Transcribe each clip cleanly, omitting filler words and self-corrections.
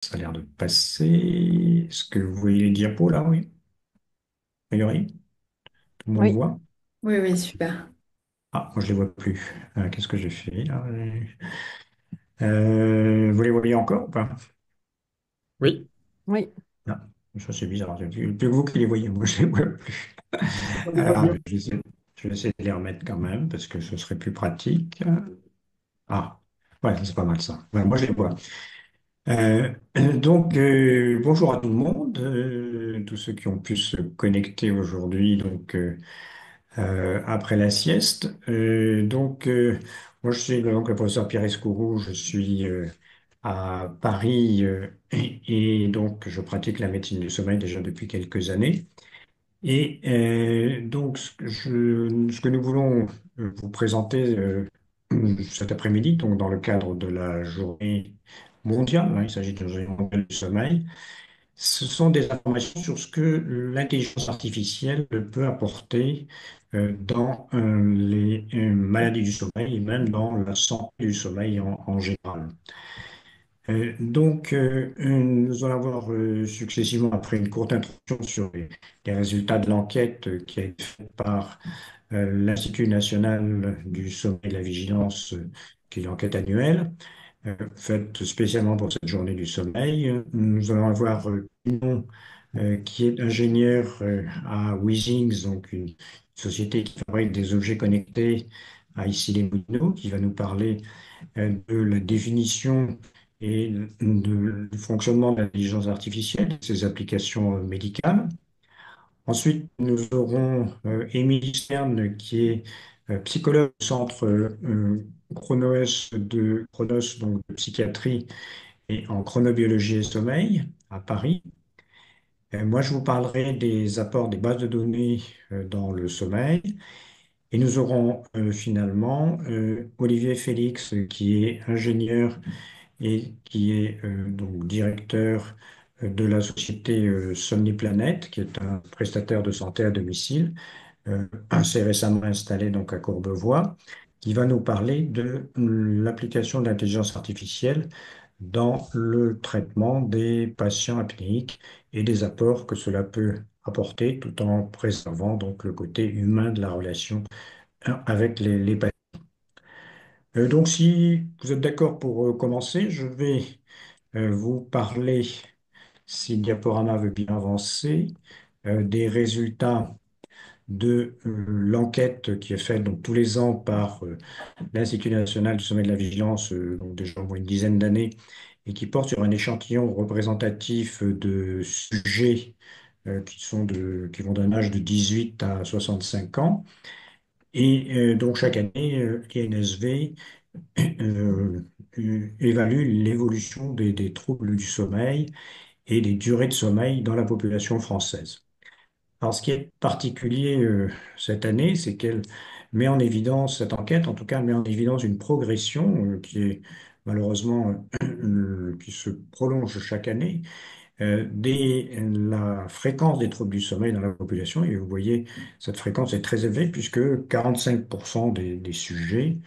Ça a l'air de passer. Est-ce que vous voyez les diapos là? Oui. A priori, tout le monde Oui, voit. oui, oui, super. Ah, moi je les vois plus. Qu'est-ce que j'ai fait là? Vous les voyez encore ou pas? Oui. Oui, Non. Ça c'est bizarre. C'est plus que vous qui les voyez. Moi je les vois plus. on les voit Alors, bien. je vais essayer de les remettre quand même parce que ce serait plus pratique. Ah, ouais, c'est pas mal ça. Ouais, moi je les vois. Euh, bonjour à tout le monde, tous ceux qui ont pu se connecter aujourd'hui. Après la sieste. Moi, je suis donc le professeur Pierre Escourou, je suis à Paris et donc je pratique la médecine du sommeil déjà depuis quelques années. Ce que nous voulons vous présenter cet après-midi, donc dans le cadre de la journée mondiale, hein, il s'agit de la journée mondiale du sommeil, ce sont des informations sur ce que l'intelligence artificielle peut apporter dans les maladies du sommeil et même dans la santé du sommeil en général. Nous allons avoir successivement, après une courte introduction sur les résultats de l'enquête qui a été faite par l'Institut national du sommeil et de la vigilance, qui est l'enquête annuelle, faite spécialement pour cette journée du sommeil. Nous allons avoir Pinon, qui est ingénieur à Weezings, donc une société qui fabrique des objets connectés à Issy-les-Moulineaux, qui va nous parler de la définition et du fonctionnement de l'intelligence artificielle et ses applications médicales. Ensuite, nous aurons Émilie Stern, qui est psychologue au centre Chronos, donc de psychiatrie et en chronobiologie et sommeil à Paris. Moi, je vous parlerai des apports des bases de données dans le sommeil. Et nous aurons finalement Olivier Félix, qui est ingénieur et qui est donc directeur de la société Somniplanet, qui est un prestataire de santé à domicile, assez récemment installé donc à Courbevoie, qui va nous parler de l'application de l'intelligence artificielle dans le traitement des patients apnéiques et des apports que cela peut apporter tout en préservant donc le côté humain de la relation avec les patients. Si vous êtes d'accord pour commencer, je vais vous parler, si le diaporama veut bien avancer, des résultats de l'enquête qui est faite donc, tous les ans par l'Institut national du sommeil et de la vigilance, donc déjà au moins une dizaine d'années, et qui porte sur un échantillon représentatif de sujets qui vont d'un âge de 18 à 65 ans. Donc chaque année, l'INSV euh, évalue l'évolution des troubles du sommeil et des durées de sommeil dans la population française. Alors, ce qui est particulier cette année, c'est qu'elle met en évidence, cette enquête en tout cas, met en évidence une progression qui est malheureusement qui se prolonge chaque année dès la fréquence des troubles du sommeil dans la population. Et vous voyez, cette fréquence est très élevée puisque 45% des sujets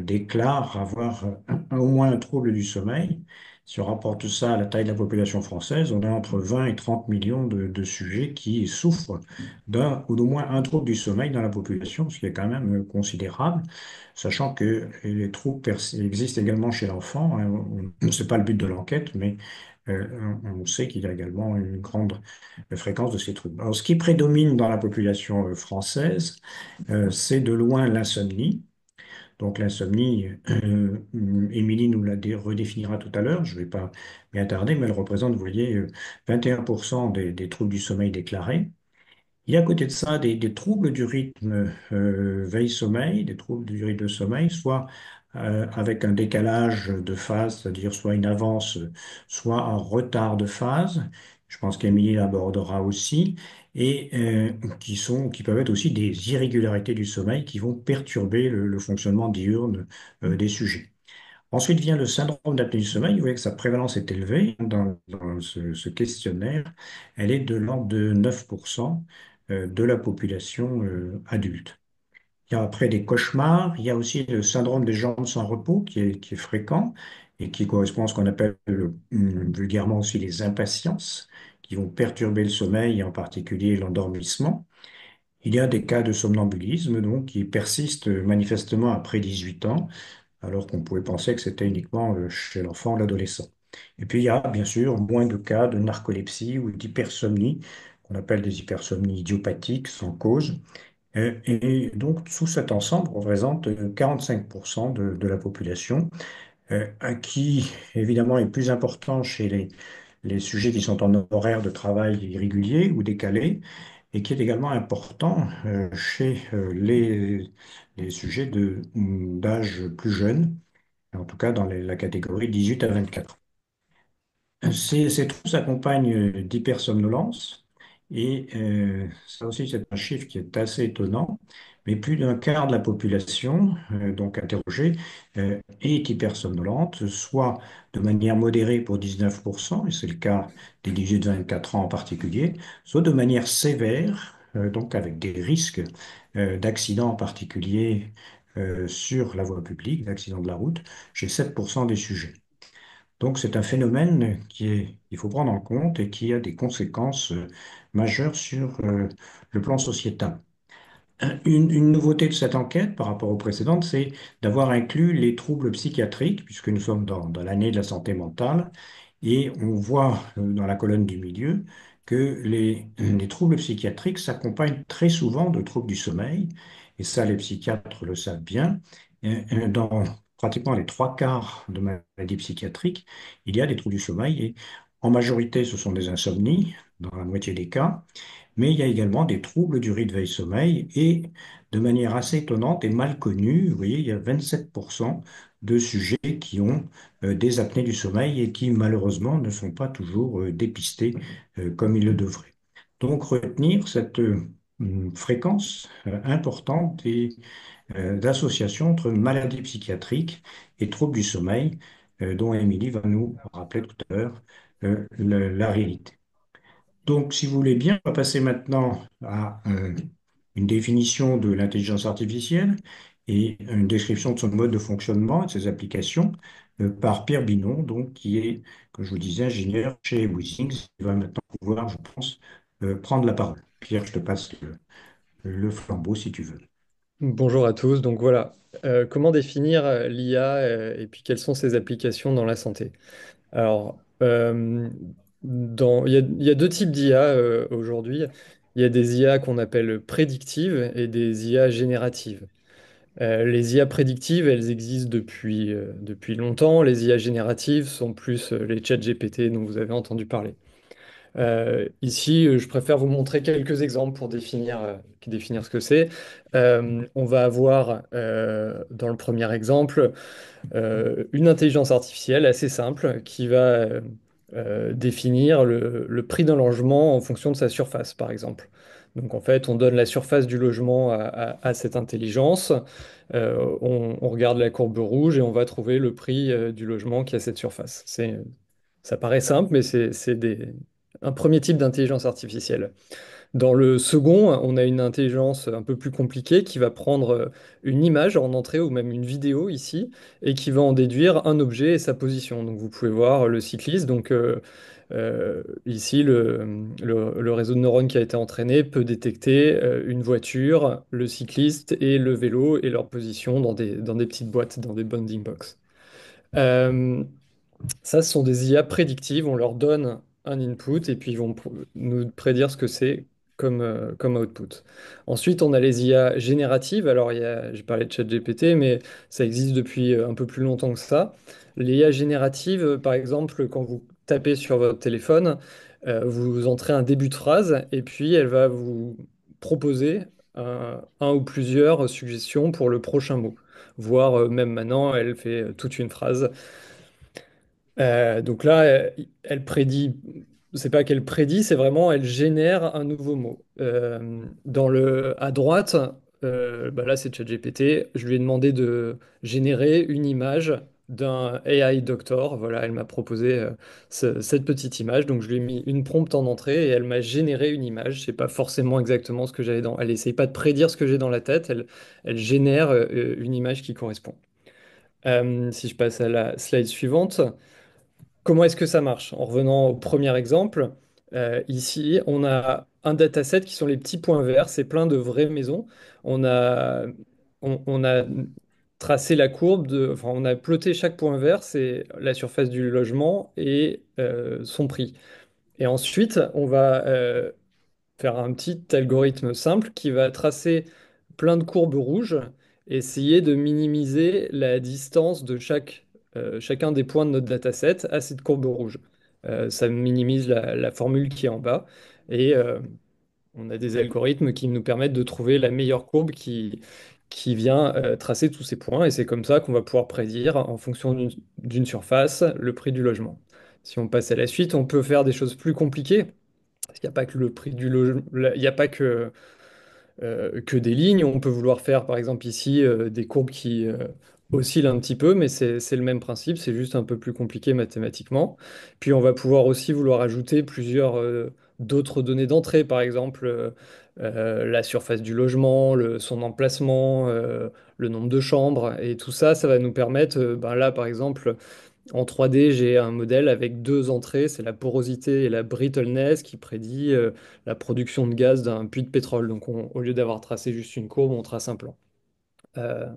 déclarent avoir au moins un trouble du sommeil. Si on rapporte ça à la taille de la population française, on a entre 20 et 30 millions de sujets qui souffrent d'un ou d'au moins un trouble du sommeil dans la population, ce qui est quand même considérable, sachant que les troubles existent également chez l'enfant, hein. Ce n'est pas le but de l'enquête, mais on sait qu'il y a également une grande fréquence de ces troubles. Alors, ce qui prédomine dans la population française, c'est de loin l'insomnie. Donc l'insomnie, Émilie nous la redéfinira tout à l'heure, je ne vais pas m'y attarder, mais elle représente, vous voyez, 21% des troubles du sommeil déclarés. Il y a à côté de ça des troubles du rythme veille-sommeil, des troubles du rythme de sommeil, soit avec un décalage de phase, c'est-à-dire soit une avance, soit un retard de phase. Je pense qu'Émilie l'abordera aussi, et qui peuvent être aussi des irrégularités du sommeil qui vont perturber le fonctionnement diurne des sujets. Ensuite vient le syndrome d'apnée du sommeil. Vous voyez que sa prévalence est élevée dans ce questionnaire. Elle est de l'ordre de 9% de la population adulte. Il y a après des cauchemars. Il y a aussi le syndrome des jambes sans repos qui est fréquent et qui correspond à ce qu'on appelle vulgairement aussi les impatiences, qui vont perturber le sommeil, et en particulier l'endormissement. Il y a des cas de somnambulisme donc, qui persistent manifestement après 18 ans, alors qu'on pouvait penser que c'était uniquement chez l'enfant ou l'adolescent. Et puis il y a bien sûr moins de cas de narcolepsie ou d'hypersomnie, qu'on appelle des hypersomnies idiopathiques sans cause. Et donc sous cet ensemble, on représente 45% de la population, qui évidemment est plus important chez les sujets qui sont en horaire de travail irrégulier ou décalé, et qui est également important chez les sujets d'âge plus jeune, en tout cas dans la catégorie 18 à 24. Ces troubles s'accompagnent d'hypersomnolence et ça aussi c'est un chiffre qui est assez étonnant, mais plus d'un quart de la population donc interrogée est hypersomnolente, soit de manière modérée pour 19%, et c'est le cas des 18-24 ans en particulier, soit de manière sévère, donc avec des risques d'accidents en particulier sur la voie publique, d'accidents de la route, chez 7% des sujets. Donc, c'est un phénomène qu'il faut prendre en compte et qui a des conséquences majeures sur le plan sociétal. Une nouveauté de cette enquête par rapport aux précédentes, c'est d'avoir inclus les troubles psychiatriques, puisque nous sommes dans l'année de la santé mentale, et on voit dans la colonne du milieu que les troubles psychiatriques s'accompagnent très souvent de troubles du sommeil, et ça les psychiatres le savent bien. Dans pratiquement les trois quarts de maladies psychiatriques, il y a des troubles du sommeil, et en majorité ce sont des insomnies, dans la moitié des cas. Mais il y a également des troubles du rythme veille-sommeil et de manière assez étonnante et mal connue, vous voyez, il y a 27% de sujets qui ont des apnées du sommeil et qui malheureusement ne sont pas toujours dépistés comme ils le devraient. Donc retenir cette fréquence importante d'association entre maladies psychiatriques et troubles du sommeil, dont Émilie va nous rappeler tout à l'heure la réalité. Donc, si vous voulez bien, on va passer maintenant à une définition de l'intelligence artificielle et une description de son mode de fonctionnement et de ses applications par Pierre Binon, donc, qui est, comme je vous disais, ingénieur chez Withings. Il va maintenant pouvoir, je pense, prendre la parole. Pierre, je te passe le flambeau si tu veux. Bonjour à tous. Donc voilà, comment définir l'IA et puis quelles sont ses applications dans la santé? Alors, il y a deux types d'IA aujourd'hui. Il y a des IA qu'on appelle prédictives et des IA génératives. Les IA prédictives, elles existent depuis longtemps. Les IA génératives sont plus les chats GPT dont vous avez entendu parler. Ici, je préfère vous montrer quelques exemples pour définir ce que c'est. On va avoir dans le premier exemple une intelligence artificielle assez simple qui va définir le prix d'un logement en fonction de sa surface, par exemple. Donc en fait, on donne la surface du logement à cette intelligence, on regarde la courbe rouge et on va trouver le prix du logement qui a cette surface. Ça paraît simple, mais un premier type d'intelligence artificielle. Dans le second, on a une intelligence un peu plus compliquée qui va prendre une image en entrée ou même une vidéo ici et qui va en déduire un objet et sa position. Donc vous pouvez voir le cycliste. Donc ici, le réseau de neurones qui a été entraîné peut détecter une voiture, le cycliste et le vélo et leur position dans des petites boîtes, dans des bounding box. Euh, Ça, ce sont des IA prédictives. On leur donne un input et puis ils vont nous prédire ce que c'est comme output. Ensuite, on a les IA génératives. Alors, j'ai parlé de ChatGPT, mais ça existe depuis un peu plus longtemps que ça. Les IA génératives, par exemple, quand vous tapez sur votre téléphone, vous entrez un début de phrase et puis elle va vous proposer un ou plusieurs suggestions pour le prochain mot. Voire même maintenant, elle fait toute une phrase. Donc là, elle prédit, c'est pas qu'elle prédit, c'est vraiment elle génère un nouveau mot. À droite, bah là c'est ChatGPT, je lui ai demandé de générer une image d'un AI doctor. Voilà, elle m'a proposé cette petite image, donc je lui ai mis une prompt en entrée et elle m'a généré une image. C'est pas forcément exactement ce que j'avais Elle essaye pas de prédire ce que j'ai dans la tête, elle génère une image qui correspond. Si je passe à la slide suivante, comment est-ce que ça marche? En revenant au premier exemple, ici, on a un dataset qui sont les petits points verts, c'est plein de vraies maisons. On a, on a tracé la courbe enfin, on a ploté chaque point vert, c'est la surface du logement et son prix. Et ensuite, on va faire un petit algorithme simple qui va tracer plein de courbes rouges et essayer de minimiser la distance de chacun des points de notre dataset à cette courbe rouge. Ça minimise la formule qui est en bas et on a des algorithmes qui nous permettent de trouver la meilleure courbe qui vient tracer tous ces points et c'est comme ça qu'on va pouvoir prédire en fonction d'une surface le prix du logement. Si on passe à la suite, on peut faire des choses plus compliquées. Parce qu'il n'y a pas que le prix du logement, il n'y a pas que des lignes. On peut vouloir faire, par exemple, ici, des courbes qui oscillent un petit peu, mais c'est le même principe, c'est juste un peu plus compliqué mathématiquement. Puis on va pouvoir aussi vouloir ajouter plusieurs d'autres données d'entrée, par exemple, la surface du logement, son emplacement, le nombre de chambres, et tout ça, ça va nous permettre, ben là, par exemple, en 3D, j'ai un modèle avec deux entrées, c'est la porosité et la brittleness qui prédit la production de gaz d'un puits de pétrole. Donc au lieu d'avoir tracé juste une courbe, on trace un plan.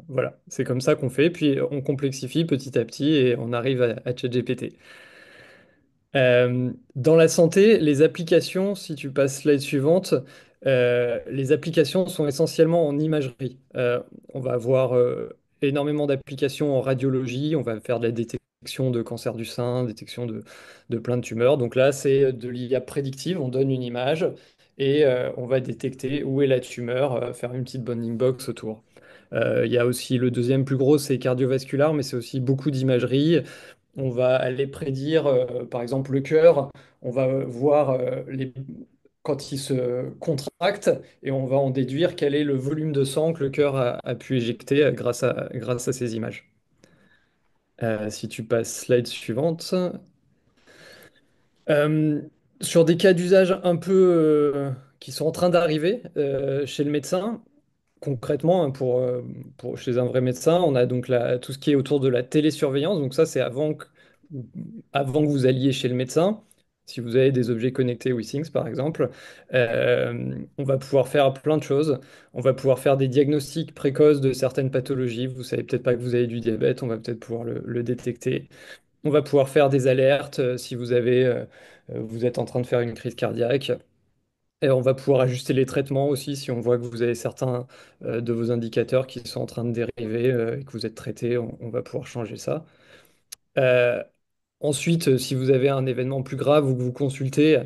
Voilà, c'est comme ça qu'on fait, puis on complexifie petit à petit et on arrive à ChatGPT. Dans la santé, les applications, si tu passes slide suivante, les applications sont essentiellement en imagerie. On va avoir énormément d'applications en radiologie, on va faire de la détection de cancer du sein, détection de plein de tumeurs. Donc là, c'est de l'IA prédictive, on donne une image et on va détecter où est la tumeur, faire une petite bounding box autour. Il y a aussi le deuxième plus gros, c'est cardiovasculaire, mais c'est aussi beaucoup d'imagerie. On va aller prédire, par exemple, le cœur. On va voir quand il se contracte et on va en déduire quel est le volume de sang que le cœur a pu éjecter grâce à ces images. Si tu passes slide suivante. Euh, sur des cas d'usage un peu qui sont en train d'arriver chez le médecin, concrètement, hein, chez un vrai médecin, on a donc tout ce qui est autour de la télésurveillance. Donc ça, c'est avant que vous alliez chez le médecin. Si vous avez des objets connectés WeThings, par exemple, on va pouvoir faire plein de choses. On va pouvoir faire des diagnostics précoces de certaines pathologies. Vous savez peut-être pas que vous avez du diabète, on va peut-être pouvoir le détecter. On va pouvoir faire des alertes si vous êtes en train de faire une crise cardiaque. Et on va pouvoir ajuster les traitements aussi si on voit que vous avez certains de vos indicateurs qui sont en train de dériver et que vous êtes traité, on va pouvoir changer ça. Euh, Ensuite, si vous avez un événement plus grave ou que vous consultez,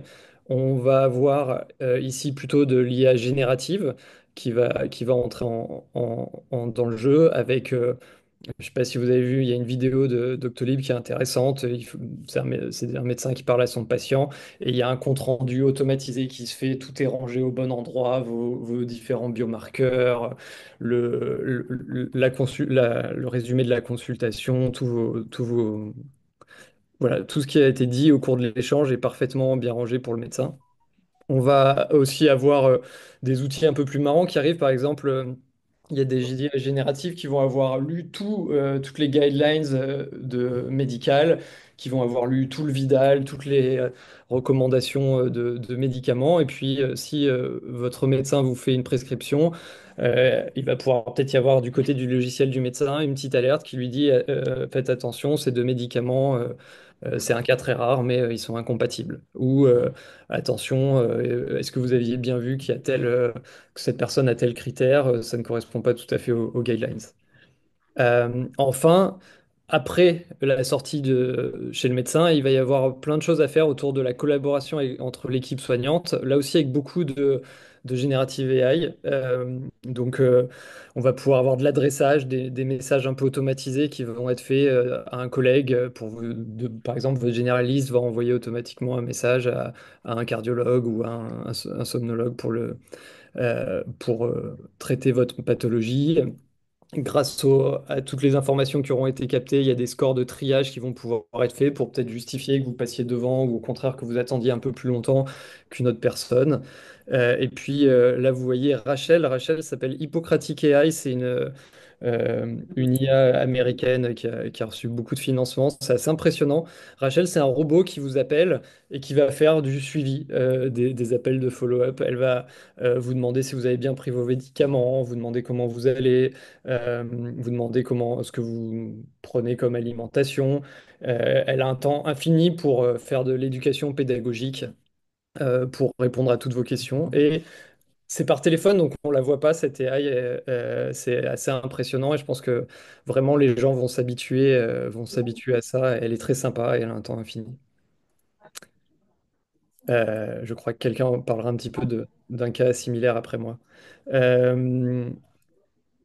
on va avoir ici plutôt de l'IA générative qui va entrer dans le jeu avec je ne sais pas si vous avez vu, il y a une vidéo de Doctolib qui est intéressante. C'est un médecin qui parle à son patient et il y a un compte-rendu automatisé qui se fait. Tout est rangé au bon endroit, vos différents biomarqueurs, le résumé de la consultation, voilà, tout ce qui a été dit au cours de l'échange est parfaitement bien rangé pour le médecin. On va aussi avoir des outils un peu plus marrants qui arrivent. Par exemple, il y a des IA génératives qui vont avoir lu toutes les guidelines médicales, qui vont avoir lu tout le Vidal, toutes les recommandations de médicaments. Et puis, si votre médecin vous fait une prescription, il va pouvoir peut-être y avoir du côté du logiciel du médecin une petite alerte qui lui dit faites attention, ces deux médicaments, c'est un cas très rare, mais ils sont incompatibles. Ou attention, est-ce que vous aviez bien vu que cette personne a tel critère? Ça ne correspond pas tout à fait aux guidelines. Enfin, après la sortie chez le médecin, il va y avoir plein de choses à faire autour de la collaboration entre l'équipe soignante, là aussi avec beaucoup de générative AI. On va pouvoir avoir de l'adressage, des messages un peu automatisés qui vont être faits à un collègue par exemple, votre généraliste va envoyer automatiquement un message à un cardiologue ou à un somnologue pour traiter votre pathologie. À toutes les informations qui auront été captées, il y a des scores de triage qui vont pouvoir être faits pour peut-être justifier que vous passiez devant ou au contraire que vous attendiez un peu plus longtemps qu'une autre personne. Et puis là, vous voyez Rachel. Rachel s'appelle Hippocratic AI. C'est une IA américaine qui a reçu beaucoup de financement. C'est assez impressionnant. Rachel, c'est un robot qui vous appelle et qui va faire du suivi des appels de follow-up. Elle va vous demander si vous avez bien pris vos médicaments, vous demander comment vous allez, vous demander comment ce que vous prenez comme alimentation. Elle a un temps infini pour faire de l'éducation pédagogique, pour répondre à toutes vos questions. Et c'est par téléphone, donc on la voit pas, cette AI. C'est assez impressionnant et je pense que vraiment les gens vont s'habituer à ça. Elle est très sympa et elle a un temps infini. Je crois que quelqu'un parlera un petit peu d'un cas similaire après moi. Euh,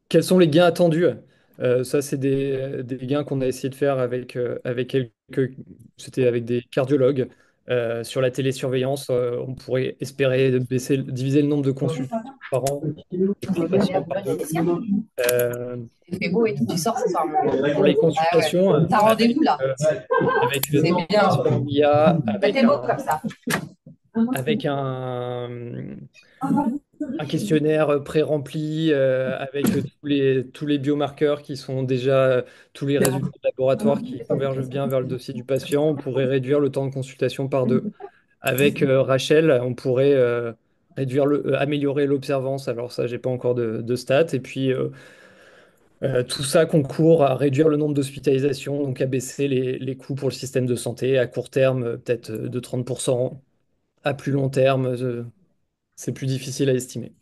Quels sont les gains attendus? Ça, c'est des gains qu'on a essayé de faire avec c'était avec des cardiologues. Sur la télésurveillance, on pourrait espérer diviser le nombre de consultations par an pour un patient par deux. Euh, Il fait beau et tout, tu sors ce soir. pour les Ah ouais. consultations, T'as rendez-vous là. C'est bien. l'utilisation de l'IA, T'es beau comme ça. avec un questionnaire pré-rempli, avec tous les biomarqueurs qui sont déjà, tous les résultats de laboratoire qui convergent bien vers le dossier du patient, on pourrait réduire le temps de consultation par deux. Avec Rachel, on pourrait améliorer l'observance. Alors ça, j'ai pas encore de stats. Et puis tout ça concourt à réduire le nombre d'hospitalisations, donc à baisser les coûts pour le système de santé à court terme, peut-être de 30%. À plus long terme, c'est plus difficile à estimer.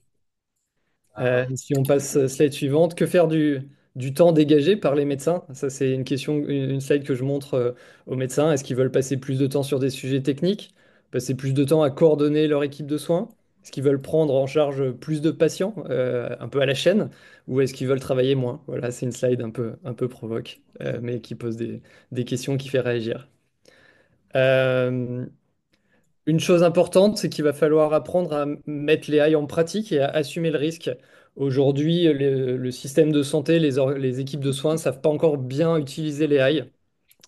Si on passe slide suivante, que faire du temps dégagé par les médecins? Ça, c'est une question, une slide que je montre aux médecins. Est-ce qu'ils veulent passer plus de temps sur des sujets techniques, passer plus de temps à coordonner leur équipe de soins? Est-ce qu'ils veulent prendre en charge plus de patients, un peu à la chaîne, ou est-ce qu'ils veulent travailler moins? Voilà, c'est une slide un peu provoque, mais qui pose des questions qui fait réagir. Euh, une chose importante, c'est qu'il va falloir apprendre à mettre les AI en pratique et à assumer le risque. Aujourd'hui, le système de santé, les équipes de soins ne savent pas encore bien utiliser les AI.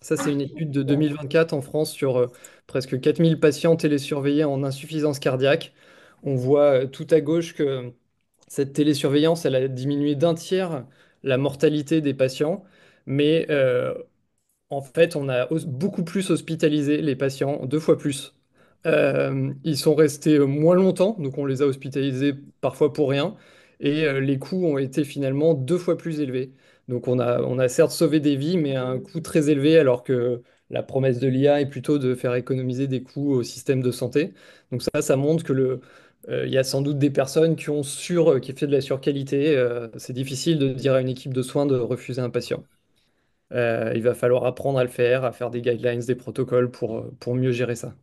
Ça, c'est une étude de 2024 en France sur presque 4000 patients télésurveillés en insuffisance cardiaque. On voit tout à gauche que cette télésurveillance, elle a diminué d'un tiers la mortalité des patients, mais en fait, on a beaucoup plus hospitalisé les patients, deux fois plus. Ils sont restés moins longtemps, donc on les a hospitalisés parfois pour rien, et les coûts ont été finalement deux fois plus élevés. Donc on a certes sauvé des vies, mais à un coût très élevé, alors que la promesse de l'IA est plutôt de faire économiser des coûts au système de santé. Donc ça montre que il y a sans doute des personnes qui fait de la surqualité. C'est difficile de dire à une équipe de soins de refuser un patient. Il va falloir apprendre à le faire, à faire des guidelines, des protocoles pour mieux gérer ça.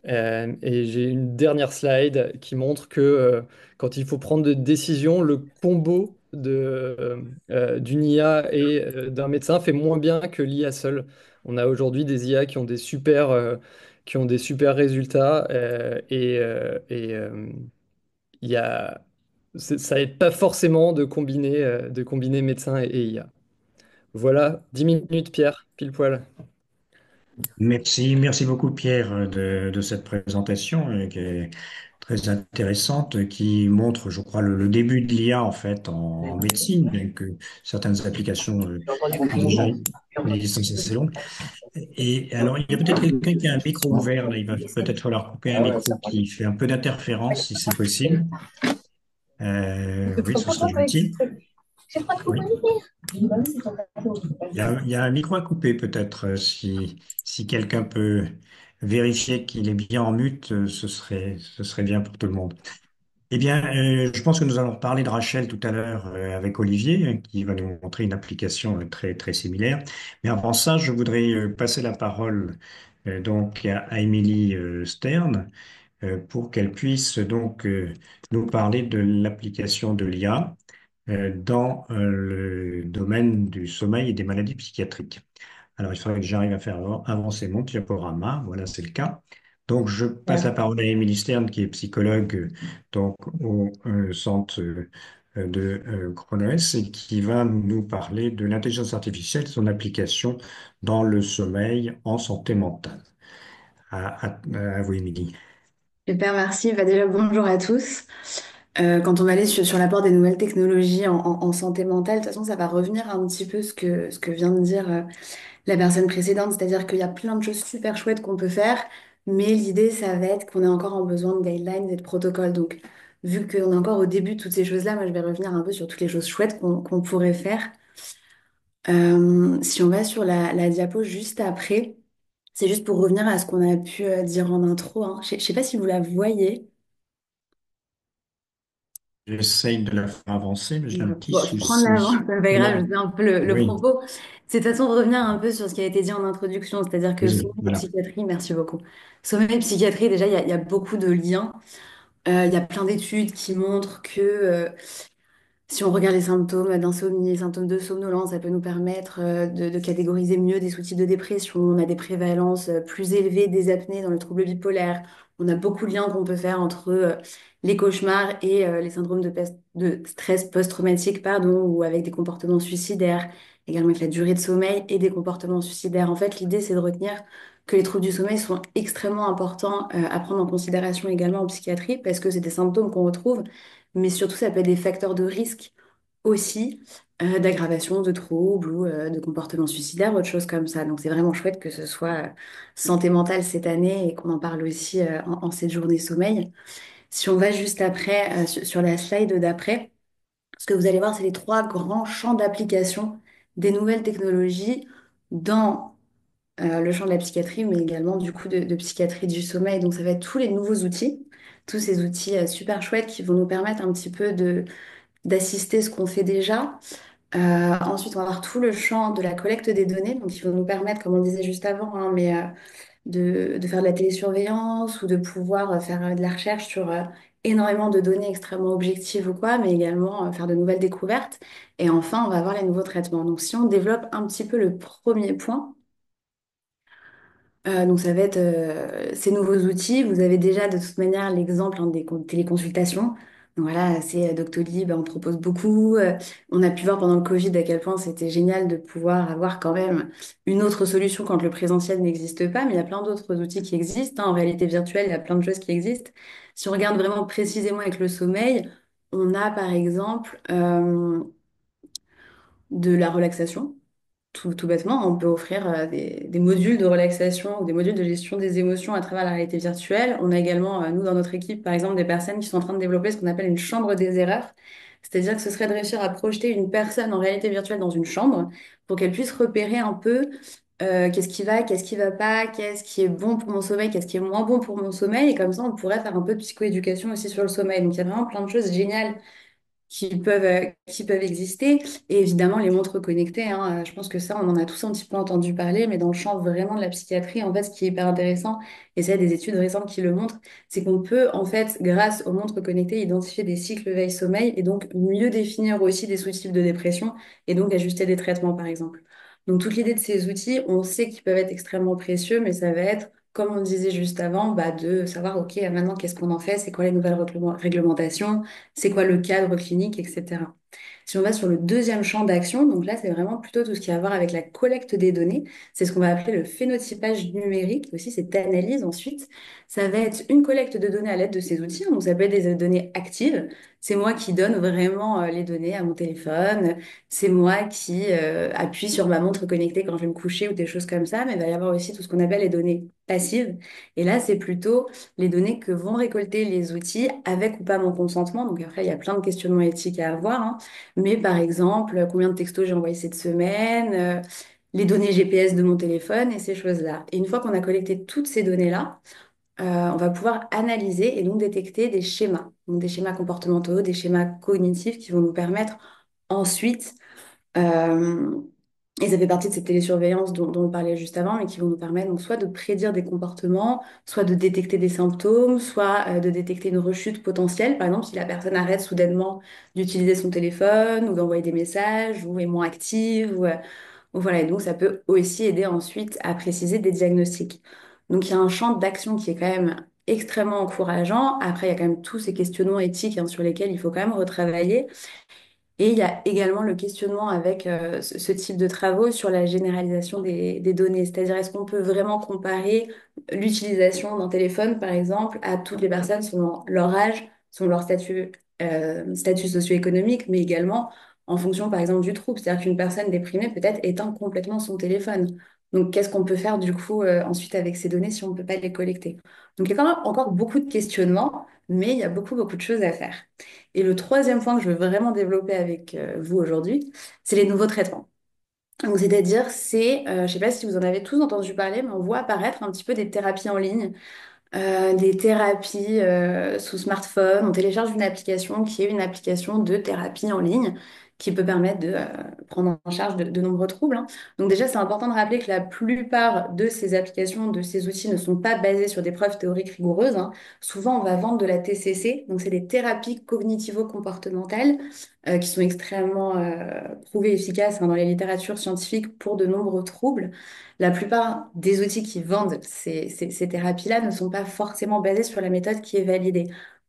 Et j'ai une dernière slide qui montre que quand il faut prendre des décisions, le combo d'une IA et d'un médecin fait moins bien que l'IA seule. On a aujourd'hui des IA qui ont des super résultats il y a, ça aide pas forcément de combiner médecin et IA. Voilà, 10 minutes, Pierre, pile poil. Merci, merci beaucoup Pierre de cette présentation qui est très intéressante, qui montre, je crois, le début de l'IA en fait en médecine, bien que certaines applications ont déjà une existence assez longue. Et alors, il y a peut-être quelqu'un qui a un micro ouvert, là, il va peut-être falloir couper un micro qui fait un peu d'interférence, si c'est possible. Oui, ce serait gentil. Oui. Il y a un micro à couper peut-être, si quelqu'un peut vérifier qu'il est bien en mute, ce serait bien pour tout le monde. Eh bien, je pense que nous allons parler de Rachel tout à l'heure avec Olivier, qui va nous montrer une application très, très similaire. Mais avant ça, je voudrais passer la parole donc à Émilie Stern pour qu'elle puisse donc nous parler de l'application de l'IA dans le domaine du sommeil et des maladies psychiatriques. Alors, il faudrait que j'arrive à faire avancer mon diaporama. Voilà, c'est le cas. Donc, je passe la parole à Émilie Stern, qui est psychologue donc, au centre de Cronos et qui va nous parler de l'intelligence artificielle, son application dans le sommeil en santé mentale. À vous, Émilie. Super, merci. Bah, déjà, bonjour à tous. Quand on va aller sur l'apport des nouvelles technologies en santé mentale, de toute façon, ça va revenir un petit peu ce que vient de dire la personne précédente, c'est-à-dire qu'il y a plein de choses super chouettes qu'on peut faire, mais l'idée, ça va être qu'on est encore en besoin de guidelines et de protocoles. Donc, vu qu'on est encore au début de toutes ces choses-là, moi, je vais revenir un peu sur toutes les choses chouettes qu'on pourrait faire. Si on va sur la diapo juste après, c'est juste pour revenir à ce qu'on a pu dire en intro, hein. Je sais pas si vous la voyez. J'essaye de la faire avancer, mais j'ai un petit Bon, je prends de l'avance, souci. c'est pas grave, Voilà. je sais un peu le Oui, propos. C'est de toute façon revenir un peu sur ce qui a été dit en introduction, c'est-à-dire que désolé. sommeil et Voilà. psychiatrie, merci beaucoup. Sommeil et psychiatrie, déjà, il y a beaucoup de liens. Il y a plein d'études qui montrent que si on regarde les symptômes d'insomnie, les symptômes de somnolence, ça peut nous permettre de catégoriser mieux des sous-types de dépression. On a des prévalences plus élevées des apnées dans le trouble bipolaire. On a beaucoup de liens qu'on peut faire entre les cauchemars et les syndromes de stress post-traumatique, pardon, ou avec des comportements suicidaires, également avec la durée de sommeil et des comportements suicidaires. En fait, l'idée, c'est de retenir que les troubles du sommeil sont extrêmement importants à prendre en considération également en psychiatrie parce que c'est des symptômes qu'on retrouve, mais surtout, ça peut être des facteurs de risque aussi d'aggravation de troubles ou de comportements suicidaires, autre chose comme ça. Donc c'est vraiment chouette que ce soit santé mentale cette année et qu'on en parle aussi en cette journée sommeil. Si on va juste après, sur la slide d'après, ce que vous allez voir, c'est les trois grands champs d'application des nouvelles technologies dans le champ de la psychiatrie, mais également du coup de psychiatrie du sommeil. Donc ça va être tous les nouveaux outils, tous ces outils super chouettes qui vont nous permettre un petit peu d'assister ce qu'on fait déjà. Ensuite, on va avoir tout le champ de la collecte des données, donc qui vont nous permettre, comme on disait juste avant, hein, mais de faire de la télésurveillance ou de pouvoir faire de la recherche sur énormément de données extrêmement objectives ou quoi, mais également faire de nouvelles découvertes. Et enfin, on va avoir les nouveaux traitements. Donc, si on développe un petit peu le premier point, donc ça va être ces nouveaux outils. Vous avez déjà de toute manière l'exemple hein, téléconsultations. Donc voilà, c'est Doctolib, on propose beaucoup. On a pu voir pendant le Covid à quel point c'était génial de pouvoir avoir quand même une autre solution quand le présentiel n'existe pas, mais il y a plein d'autres outils qui existent, hein. En réalité virtuelle, il y a plein de choses qui existent. Si on regarde vraiment précisément avec le sommeil, on a par exemple de la relaxation. Tout bêtement, on peut offrir des modules de relaxation ou des modules de gestion des émotions à travers la réalité virtuelle. On a également, nous, dans notre équipe, par exemple, des personnes qui sont en train de développer ce qu'on appelle une chambre des erreurs. C'est-à-dire que ce serait de réussir à projeter une personne en réalité virtuelle dans une chambre pour qu'elle puisse repérer un peu qu'est-ce qui va pas, qu'est-ce qui est bon pour mon sommeil, qu'est-ce qui est moins bon pour mon sommeil. Et comme ça, on pourrait faire un peu de psychoéducation aussi sur le sommeil. Donc, il y a vraiment plein de choses géniales qui peuvent exister. Et évidemment, les montres connectées, hein, je pense que ça, on en a tous un petit peu entendu parler, mais dans le champ vraiment de la psychiatrie, en fait, ce qui est hyper intéressant, et c'est des études récentes qui le montrent, c'est qu'on peut, en fait, grâce aux montres connectées, identifier des cycles veille-sommeil et donc mieux définir aussi des sous-types de dépression et donc ajuster des traitements, par exemple. Donc, toute l'idée de ces outils, on sait qu'ils peuvent être extrêmement précieux, mais ça va être comme on disait juste avant, bah, de savoir, OK, maintenant, qu'est-ce qu'on en fait? C'est quoi les nouvelles réglementations? C'est quoi le cadre clinique, etc. Si on va sur le deuxième champ d'action, donc là, c'est vraiment plutôt tout ce qui a à voir avec la collecte des données. C'est ce qu'on va appeler le phénotypage numérique, aussi cette analyse ensuite. Ça va être une collecte de données à l'aide de ces outils. Donc, ça peut être des données actives. C'est moi qui donne vraiment les données à mon téléphone. C'est moi qui appuie sur ma montre connectée quand je vais me coucher ou des choses comme ça. Mais il va y avoir aussi tout ce qu'on appelle les données passives. Et là, c'est plutôt les données que vont récolter les outils avec ou pas mon consentement. Donc après, il y a plein de questionnements éthiques à avoir, hein. Mais par exemple, combien de textos j'ai envoyé cette semaine, les données GPS de mon téléphone et ces choses-là. Et une fois qu'on a collecté toutes ces données-là, on va pouvoir analyser et donc détecter des schémas. Donc des schémas comportementaux, des schémas cognitifs qui vont nous permettre ensuite euh, et ça fait partie de cette télésurveillance dont on parlait juste avant, mais qui vont nous permettre donc soit de prédire des comportements, soit de détecter des symptômes, soit de détecter une rechute potentielle. Par exemple, si la personne arrête soudainement d'utiliser son téléphone ou d'envoyer des messages ou est moins active. Ou voilà, et donc ça peut aussi aider ensuite à préciser des diagnostics. Donc il y a un champ d'action qui est quand même extrêmement encourageant. Après, il y a quand même tous ces questionnements éthiques hein, sur lesquels il faut quand même retravailler. Et il y a également le questionnement avec ce type de travaux sur la généralisation des données. C'est-à-dire, est-ce qu'on peut vraiment comparer l'utilisation d'un téléphone, par exemple, à toutes les personnes selon leur âge, selon leur statut statut socio-économique, mais également en fonction, par exemple, du trouble. C'est-à-dire qu'une personne déprimée peut-être éteint complètement son téléphone. Donc, qu'est-ce qu'on peut faire du coup ensuite avec ces données si on ne peut pas les collecter? Donc, il y a quand même encore beaucoup de questionnements, mais il y a beaucoup, beaucoup de choses à faire. Et le troisième point que je veux vraiment développer avec vous aujourd'hui, c'est les nouveaux traitements. Donc, c'est-à-dire, je ne sais pas si vous en avez tous entendu parler, mais on voit apparaître un petit peu des thérapies en ligne, des thérapies sous smartphone. On télécharge une application qui est une application de thérapie en ligne qui peut permettre de prendre en charge de nombreux troubles, hein. Donc déjà, c'est important de rappeler que la plupart de ces applications, de ces outils ne sont pas basés sur des preuves théoriques rigoureuses, hein. Souvent, on va vendre de la TCC, donc c'est des thérapies cognitivo-comportementales qui sont extrêmement prouvées efficaces, hein, dans les littératures scientifiques pour de nombreux troubles. La plupart des outils qui vendent ces thérapies-là ne sont pas forcément basés sur la méthode qui est validée.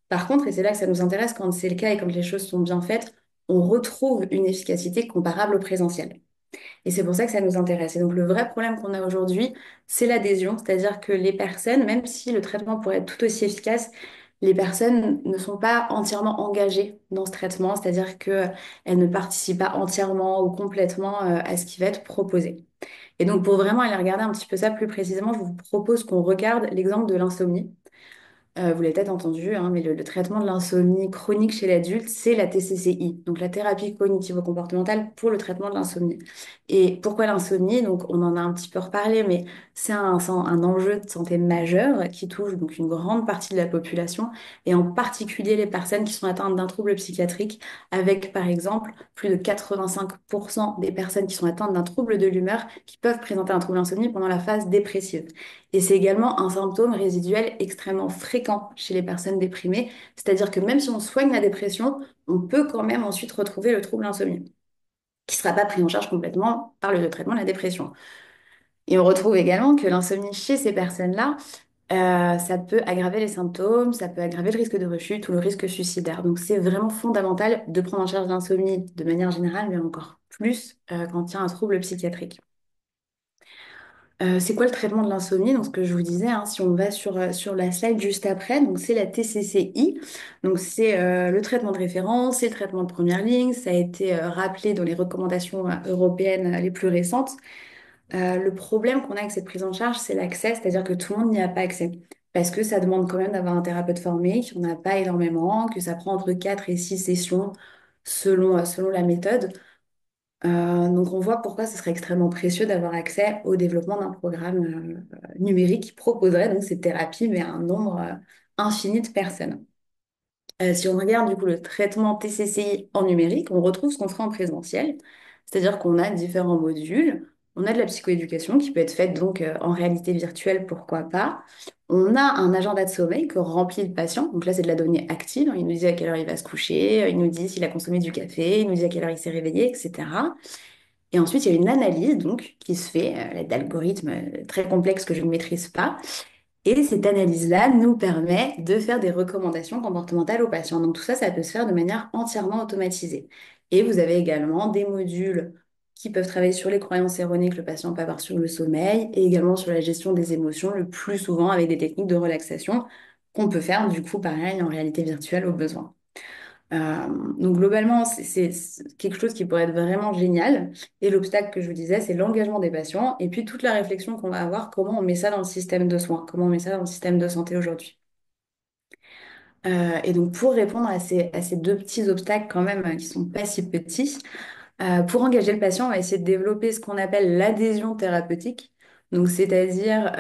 Par contre, et c'est là que ça nous intéresse quand c'est le cas et quand les choses sont bien faites, on retrouve une efficacité comparable au présentiel. Et c'est pour ça que ça nous intéresse. Et donc le vrai problème qu'on a aujourd'hui, c'est l'adhésion, c'est-à-dire que les personnes, même si le traitement pourrait être tout aussi efficace, les personnes ne sont pas entièrement engagées dans ce traitement, c'est-à-dire qu'elles ne participent pas entièrement ou complètement à ce qui va être proposé. Et donc, pour vraiment aller regarder un petit peu ça plus précisément, je vous propose qu'on regarde l'exemple de l'insomnie. Vous l'avez peut-être entendu, hein, mais le traitement de l'insomnie chronique chez l'adulte, c'est la TCCI, donc la thérapie cognitivo-comportementale pour le traitement de l'insomnie. Et pourquoi l'insomnie? Donc, on en a un petit peu reparlé, mais c'est un enjeu de santé majeur qui touche donc une grande partie de la population, et en particulier les personnes qui sont atteintes d'un trouble psychiatrique, avec par exemple plus de 85% des personnes qui sont atteintes d'un trouble de l'humeur qui peuvent présenter un trouble d'insomnie pendant la phase dépressive. Et c'est également un symptôme résiduel extrêmement fréquent chez les personnes déprimées, c'est-à-dire que même si on soigne la dépression, on peut quand même ensuite retrouver le trouble insomnie, qui ne sera pas pris en charge complètement par le traitement de la dépression. Et on retrouve également que l'insomnie chez ces personnes-là, ça peut aggraver les symptômes, ça peut aggraver le risque de rechute ou le risque suicidaire. Donc c'est vraiment fondamental de prendre en charge l'insomnie de manière générale, mais encore plus quand il y a un trouble psychiatrique. C'est quoi le traitement de l'insomnie? Donc, ce que je vous disais, hein, si on va sur la slide juste après, donc c'est la TCCI. Donc, c'est le traitement de référence, c'est le traitement de première ligne. Ça a été rappelé dans les recommandations européennes les plus récentes. Le problème qu'on a avec cette prise en charge, c'est l'accès, c'est-à-dire que tout le monde n'y a pas accès. Parce que ça demande quand même d'avoir un thérapeute formé, qu'il n'y en a pas énormément, que ça prend entre 4 et 6 sessions selon la méthode. Donc on voit pourquoi ce serait extrêmement précieux d'avoir accès au développement d'un programme numérique qui proposerait donc ces thérapies, mais à un nombre infini de personnes. Si on regarde du coup le traitement TCCI en numérique, on retrouve ce qu'on ferait en présentiel, c'est-à-dire qu'on a différents modules. On a de la psychoéducation qui peut être faite donc en réalité virtuelle, pourquoi pas. On a un agenda de sommeil que remplit le patient. Donc là, c'est de la donnée active, hein. Il nous dit à quelle heure il va se coucher, il nous dit s'il a consommé du café, il nous dit à quelle heure il s'est réveillé, etc. Et ensuite, il y a une analyse donc qui se fait, d'algorithmes très complexes que je ne maîtrise pas. Et cette analyse-là nous permet de faire des recommandations comportementales aux patients. Donc tout ça, ça peut se faire de manière entièrement automatisée. Et vous avez également des modules qui peuvent travailler sur les croyances erronées que le patient peut avoir sur le sommeil et également sur la gestion des émotions, le plus souvent avec des techniques de relaxation qu'on peut faire du coup pareil en réalité virtuelle au besoin. Euh, donc globalement, c'est quelque chose qui pourrait être vraiment génial. Et l'obstacle que je vous disais, c'est l'engagement des patients et puis toute la réflexion qu'on va avoir, comment on met ça dans le système de soins, comment on met ça dans le système de santé aujourd'hui. Et donc pour répondre à ces deux petits obstacles quand même qui sont pas si petits, pour engager le patient, on va essayer de développer ce qu'on appelle l'adhésion thérapeutique. Donc, c'est-à-dire,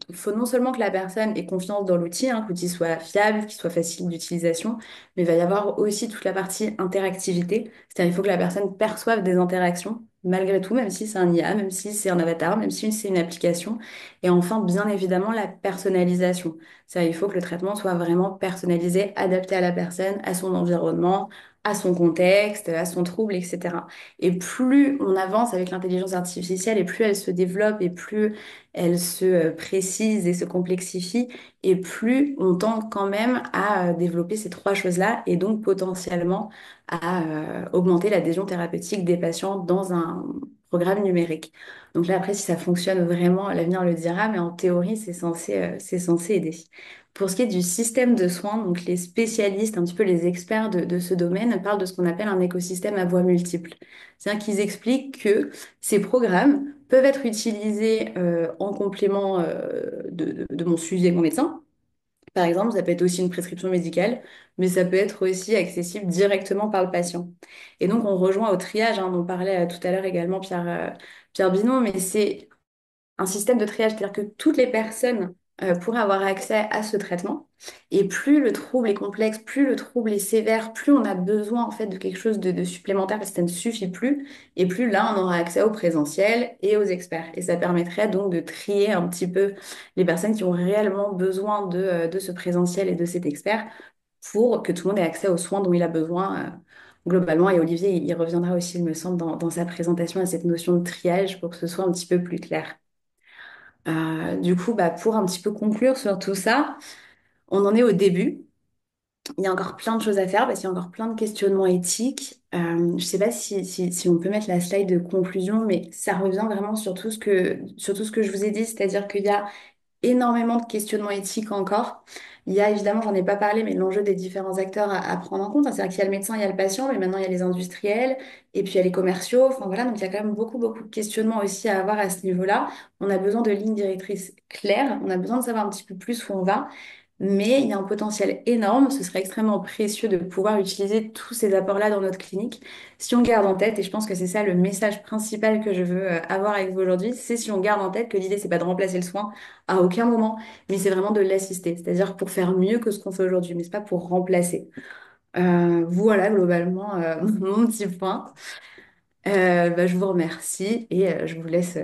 il faut non seulement que la personne ait confiance dans l'outil, hein, que l'outil soit fiable, qu'il soit facile d'utilisation, mais il va y avoir aussi toute la partie interactivité. C'est-à-dire, il faut que la personne perçoive des interactions, malgré tout, même si c'est un IA, même si c'est un avatar, même si c'est une application. Et enfin, bien évidemment, la personnalisation. C'est-à-dire, il faut que le traitement soit vraiment personnalisé, adapté à la personne, à son environnement, à son contexte, à son trouble, etc. Et plus on avance avec l'intelligence artificielle, et plus elle se développe, et plus elle se précise et se complexifie, et plus on tend quand même à développer ces trois choses-là, et donc potentiellement à augmenter l'adhésion thérapeutique des patients dans un programme numérique. Donc là, après, si ça fonctionne vraiment, l'avenir le dira, mais en théorie, c'est censé aider. Pour ce qui est du système de soins, donc les spécialistes, un petit peu les experts de ce domaine, parlent de ce qu'on appelle un écosystème à voix multiples. C'est-à-dire qu'ils expliquent que ces programmes peuvent être utilisés en complément de mon suivi avec mon médecin. Par exemple, ça peut être aussi une prescription médicale, mais ça peut être aussi accessible directement par le patient. Et donc, on rejoint au triage, hein, dont parlait tout à l'heure également Pierre Binon, mais c'est un système de triage, c'est-à-dire que toutes les personnes pourraient avoir accès à ce traitement. Et plus le trouble est complexe, plus le trouble est sévère, plus on a besoin en fait de quelque chose de supplémentaire parce que ça ne suffit plus. Et plus là, on aura accès au présentiel et aux experts. Et ça permettrait donc de trier un petit peu les personnes qui ont réellement besoin de ce présentiel et de cet expert pour que tout le monde ait accès aux soins dont il a besoin. Globalement, et Olivier, il reviendra aussi, il me semble, dans sa présentation à cette notion de triage pour que ce soit un petit peu plus clair. Du coup, bah, pour un petit peu conclure sur tout ça, on en est au début. Il y a encore plein de choses à faire parce qu'il y a encore plein de questionnements éthiques. Je ne sais pas si on peut mettre la slide de conclusion, mais ça revient vraiment sur tout ce que je vous ai dit, c'est-à-dire qu'il y a énormément de questionnements éthiques encore. Il y a évidemment, j'en ai pas parlé, mais l'enjeu des différents acteurs à prendre en compte, hein. C'est-à-dire qu'il y a le médecin, il y a le patient, mais maintenant il y a les industriels, et puis il y a les commerciaux. Enfin voilà, donc il y a quand même beaucoup de questionnements aussi à avoir à ce niveau-là. On a besoin de lignes directrices claires, on a besoin de savoir un petit peu plus où on va. Mais il y a un potentiel énorme. Ce serait extrêmement précieux de pouvoir utiliser tous ces apports-là dans notre clinique. Si on garde en tête, et je pense que c'est ça le message principal que je veux avoir avec vous aujourd'hui, c'est si on garde en tête que l'idée, c'est pas de remplacer le soin à aucun moment, mais c'est vraiment de l'assister. C'est-à-dire pour faire mieux que ce qu'on fait aujourd'hui, mais c'est pas pour remplacer. Voilà globalement mon petit point. Bah, je vous remercie et je vous laisse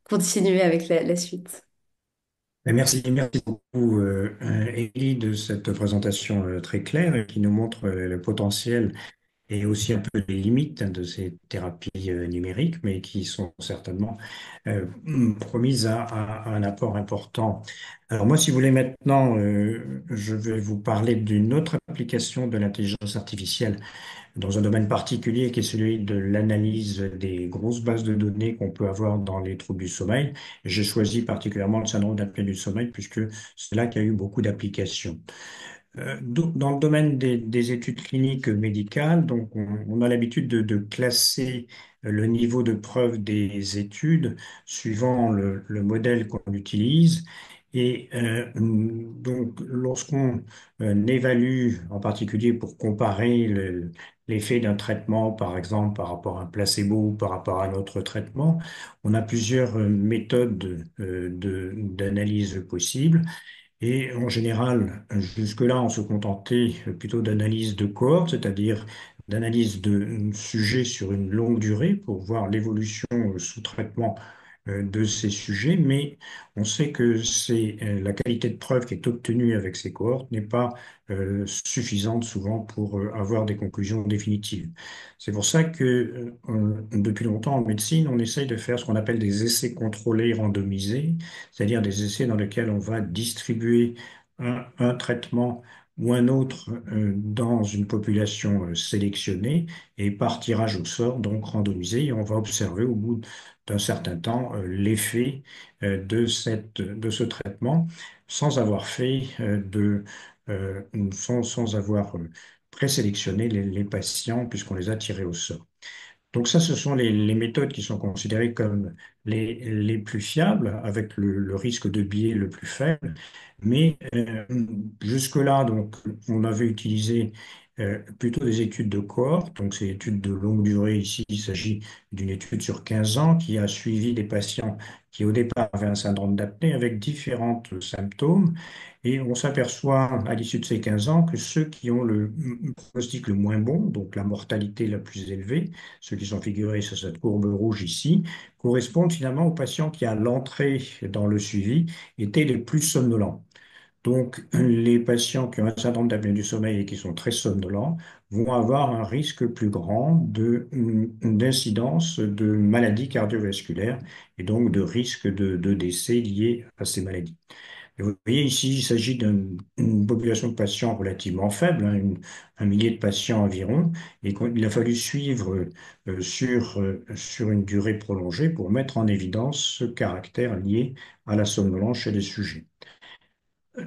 continuer avec la suite. Merci beaucoup, Élie, de cette présentation très claire et qui nous montre le potentiel et aussi un peu les limites de ces thérapies numériques, mais qui sont certainement promises à un apport important. Alors moi, si vous voulez maintenant, je vais vous parler d'une autre application de l'intelligence artificielle dans un domaine particulier qui est celui de l'analyse des grosses bases de données qu'on peut avoir dans les troubles du sommeil. J'ai choisi particulièrement le syndrome d'apnée du sommeil puisque c'est là qu'il y a eu beaucoup d'applications. Dans le domaine des études cliniques médicales, donc on a l'habitude de classer le niveau de preuve des études suivant le modèle qu'on utilise. Et donc, lorsqu'on évalue, en particulier pour comparer l'effet d'un traitement, par exemple, par rapport à un placebo ou par rapport à un autre traitement, on a plusieurs méthodes d'analyse possibles. Et en général, jusque-là, on se contentait plutôt d'analyse de cohorte, c'est-à-dire d'analyse de sujets sur une longue durée pour voir l'évolution sous traitement de ces sujets, mais on sait que la qualité de preuve qui est obtenue avec ces cohortes n'est pas suffisante souvent pour avoir des conclusions définitives. C'est pour ça que depuis longtemps en médecine, on essaye de faire ce qu'on appelle des essais contrôlés randomisés, c'est-à-dire des essais dans lesquels on va distribuer un traitement ou un autre dans une population sélectionnée et par tirage au sort, donc randomisé, et on va observer au bout d'un certain temps l'effet de ce traitement sans avoir fait sans avoir présélectionné les patients puisqu'on les a tirés au sort. Donc ça, ce sont les méthodes qui sont considérées comme les plus fiables, avec le risque de biais le plus faible. Mais jusque-là, donc, on avait utilisé plutôt des études de cohorte. Donc, c'est études de longue durée. Ici, il s'agit d'une étude sur 15 ans qui a suivi des patients qui, au départ, avaient un syndrome d'apnée avec différents symptômes. Et on s'aperçoit, à l'issue de ces 15 ans, que ceux qui ont le pronostic le moins bon, donc la mortalité la plus élevée, ceux qui sont figurés sur cette courbe rouge ici, correspondent finalement aux patients qui, à l'entrée dans le suivi, étaient les plus somnolents. Donc, les patients qui ont un syndrome d'apnée du sommeil et qui sont très somnolents vont avoir un risque plus grand d'incidence de maladies cardiovasculaires et donc de risque de décès liés à ces maladies. Et vous voyez ici, il s'agit d'une population de patients relativement faible, hein, un millier de patients environ, et qu'il a fallu suivre sur une durée prolongée pour mettre en évidence ce caractère lié à la somnolence chez les sujets.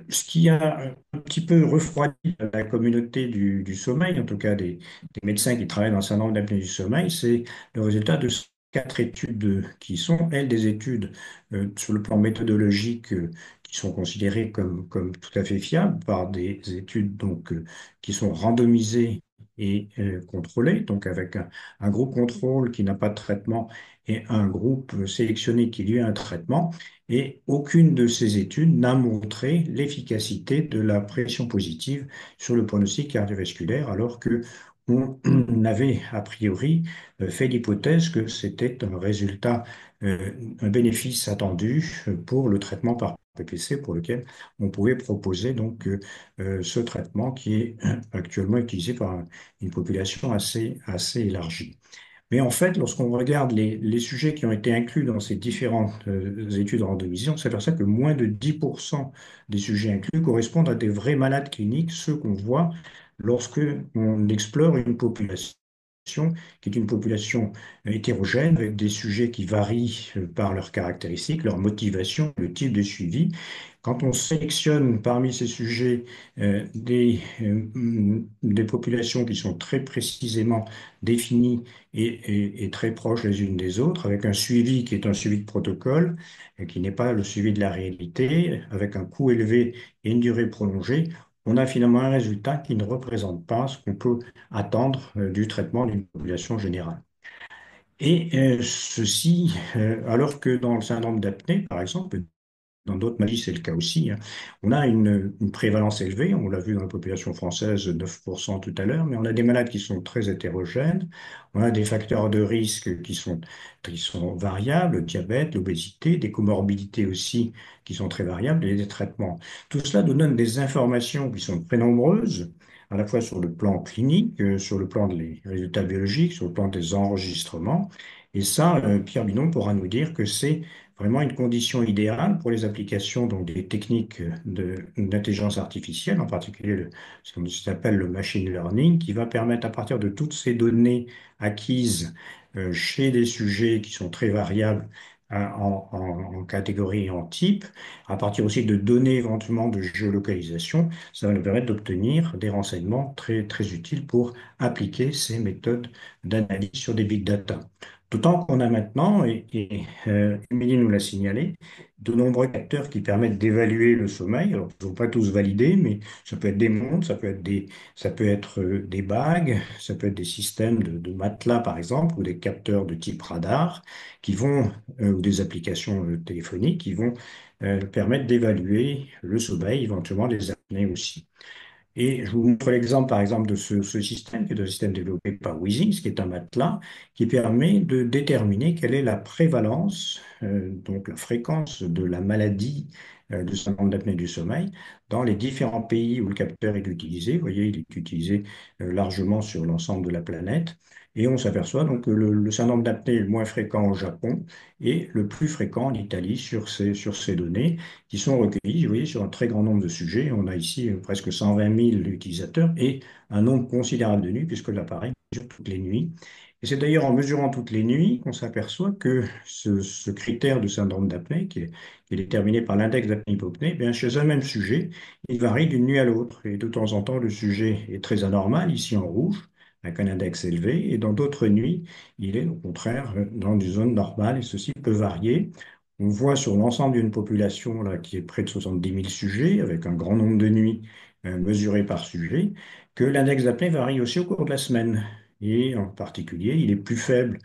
Ce qui a un petit peu refroidi la communauté du sommeil, en tout cas des médecins qui travaillent dans un certain nombre d'apnées du sommeil, c'est le résultat de quatre études qui sont, elles, des études sur le plan méthodologique qui sont considérées comme tout à fait fiables par des études donc, qui sont randomisées et contrôlées, donc avec un groupe contrôle qui n'a pas de traitement et un groupe sélectionné qui lui a un traitement. Et aucune de ces études n'a montré l'efficacité de la pression positive sur le pronostic cardiovasculaire, alors que on avait a priori fait l'hypothèse que c'était un résultat, un bénéfice attendu pour le traitement par PPC pour lequel on pouvait proposer donc ce traitement qui est actuellement utilisé par une population assez élargie. Mais en fait, lorsqu'on regarde les sujets qui ont été inclus dans ces différentes études randomisées, on s'aperçoit que moins de 10% des sujets inclus correspondent à des vrais malades cliniques, ceux qu'on voit lorsque on explore une population qui est une population hétérogène, avec des sujets qui varient par leurs caractéristiques, leur motivation, le type de suivi. Quand on sélectionne parmi ces sujets des populations qui sont très précisément définies et très proches les unes des autres, avec un suivi qui est un suivi de protocole, et qui n'est pas le suivi de la réalité, avec un coût élevé et une durée prolongée, on a finalement un résultat qui ne représente pas ce qu'on peut attendre du traitement d'une population générale. Et ceci, alors que dans le syndrome d'apnée, par exemple, dans d'autres maladies, c'est le cas aussi, hein. On a une prévalence élevée, on l'a vu dans la population française, 9% tout à l'heure, mais on a des malades qui sont très hétérogènes, on a des facteurs de risque qui sont variables, le diabète, l'obésité, des comorbidités aussi qui sont très variables et des traitements. Tout cela nous donne des informations qui sont très nombreuses, à la fois sur le plan clinique, sur le plan des résultats biologiques, sur le plan des enregistrements. Et ça, Pierre Binon pourra nous dire que c'est vraiment une condition idéale pour les applications donc des techniques d'intelligence artificielle, en particulier ce qu'on appelle le machine learning, qui va permettre à partir de toutes ces données acquises chez des sujets qui sont très variables en catégorie et en type, à partir aussi de données éventuellement de géolocalisation, ça va nous permettre d'obtenir des renseignements très, très utiles pour appliquer ces méthodes d'analyse sur des big data. D'autant qu'on a maintenant, Émilie nous l'a signalé, de nombreux capteurs qui permettent d'évaluer le sommeil. Alors, ils ne sont pas tous validés, mais ça peut être des montres, ça peut être des bagues, ça peut être des systèmes de matelas, par exemple, ou des capteurs de type radar, ou des applications téléphoniques qui vont permettre d'évaluer le sommeil, éventuellement les apnées aussi. Et je vous montre l'exemple, par exemple, de ce système, qui est un système développé par Wheezings, qui est un matelas, qui permet de déterminer quelle est la prévalence, donc la fréquence de la maladie de syndrome d'apnée du sommeil dans les différents pays où le capteur est utilisé. Vous voyez, il est utilisé largement sur l'ensemble de la planète. Et on s'aperçoit donc que le syndrome d'apnée est le moins fréquent au Japon et le plus fréquent en Italie sur ces données qui sont recueillis, vous voyez, sur un très grand nombre de sujets. On a ici presque 120 000 utilisateurs et un nombre considérable de nuits, puisque l'appareil mesure toutes les nuits. Et c'est d'ailleurs en mesurant toutes les nuits qu'on s'aperçoit que ce critère de syndrome d'apnée, qui est déterminé par l'index d'apnée-hypopnée, bien, chez un même sujet, il varie d'une nuit à l'autre. Et de temps en temps, le sujet est très anormal, ici en rouge, avec un index élevé, et dans d'autres nuits, il est au contraire dans une zone normale, et ceci peut varier. On voit sur l'ensemble d'une population là, qui est près de 70 000 sujets, avec un grand nombre de nuits mesurées par sujet, que l'index d'apnée varie aussi au cours de la semaine. Et en particulier, il est plus faible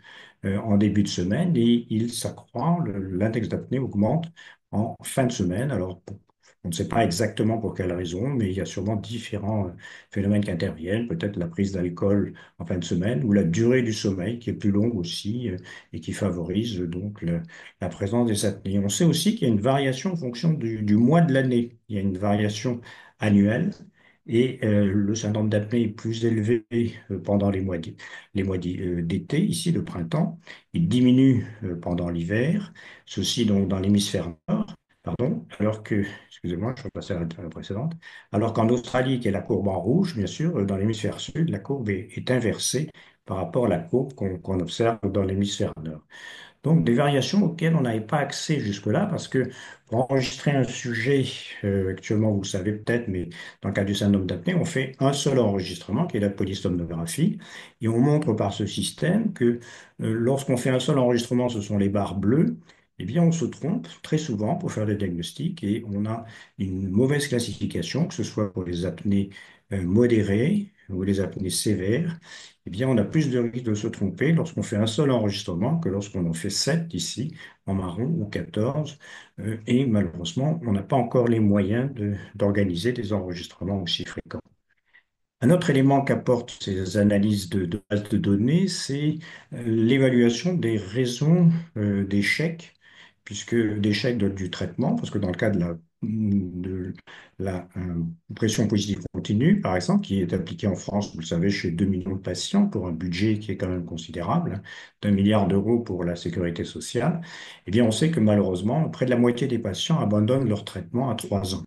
en début de semaine et il s'accroît, l'index d'apnée augmente en fin de semaine. Alors, on ne sait pas exactement pour quelle raison, mais il y a sûrement différents phénomènes qui interviennent, peut-être la prise d'alcool en fin de semaine ou la durée du sommeil qui est plus longue aussi et qui favorise donc la présence des apnées. On sait aussi qu'il y a une variation en fonction du mois de l'année. Il y a une variation annuelle et le syndrome d'apnée est plus élevé pendant les mois d'été, ici le printemps. Il diminue pendant l'hiver, ceci donc dans l'hémisphère nord, Pardon, alors que, excusez-moi, je vais passer à la précédente, alors qu'en Australie, qui est la courbe en rouge, bien sûr, dans l'hémisphère sud, la courbe est inversée par rapport à la courbe qu'on observe dans l'hémisphère nord. Donc, des variations auxquelles on n'avait pas accès jusque-là, parce que pour enregistrer un sujet, actuellement, vous le savez peut-être, mais dans le cas du syndrome d'apnée, on fait un seul enregistrement, qui est la polysomnographie, et on montre par ce système que lorsqu'on fait un seul enregistrement, ce sont les barres bleues, eh bien, on se trompe très souvent pour faire des diagnostics et on a une mauvaise classification, que ce soit pour les apnées modérées ou les apnées sévères. Eh bien, on a plus de risques de se tromper lorsqu'on fait un seul enregistrement que lorsqu'on en fait 7 ici, en marron, ou 14. Et malheureusement, on n'a pas encore les moyens d'organiser des enregistrements aussi fréquents. Un autre élément qu'apportent ces analyses de bases de données, c'est l'évaluation des raisons d'échec, puisque d'échec du traitement, parce que dans le cas de la pression positive continue, par exemple, qui est appliquée en France, vous le savez, chez 2 millions de patients pour un budget qui est quand même considérable, hein, d'1 milliard d'euros pour la sécurité sociale, eh bien, on sait que malheureusement, près de la moitié des patients abandonnent leur traitement à 3 ans.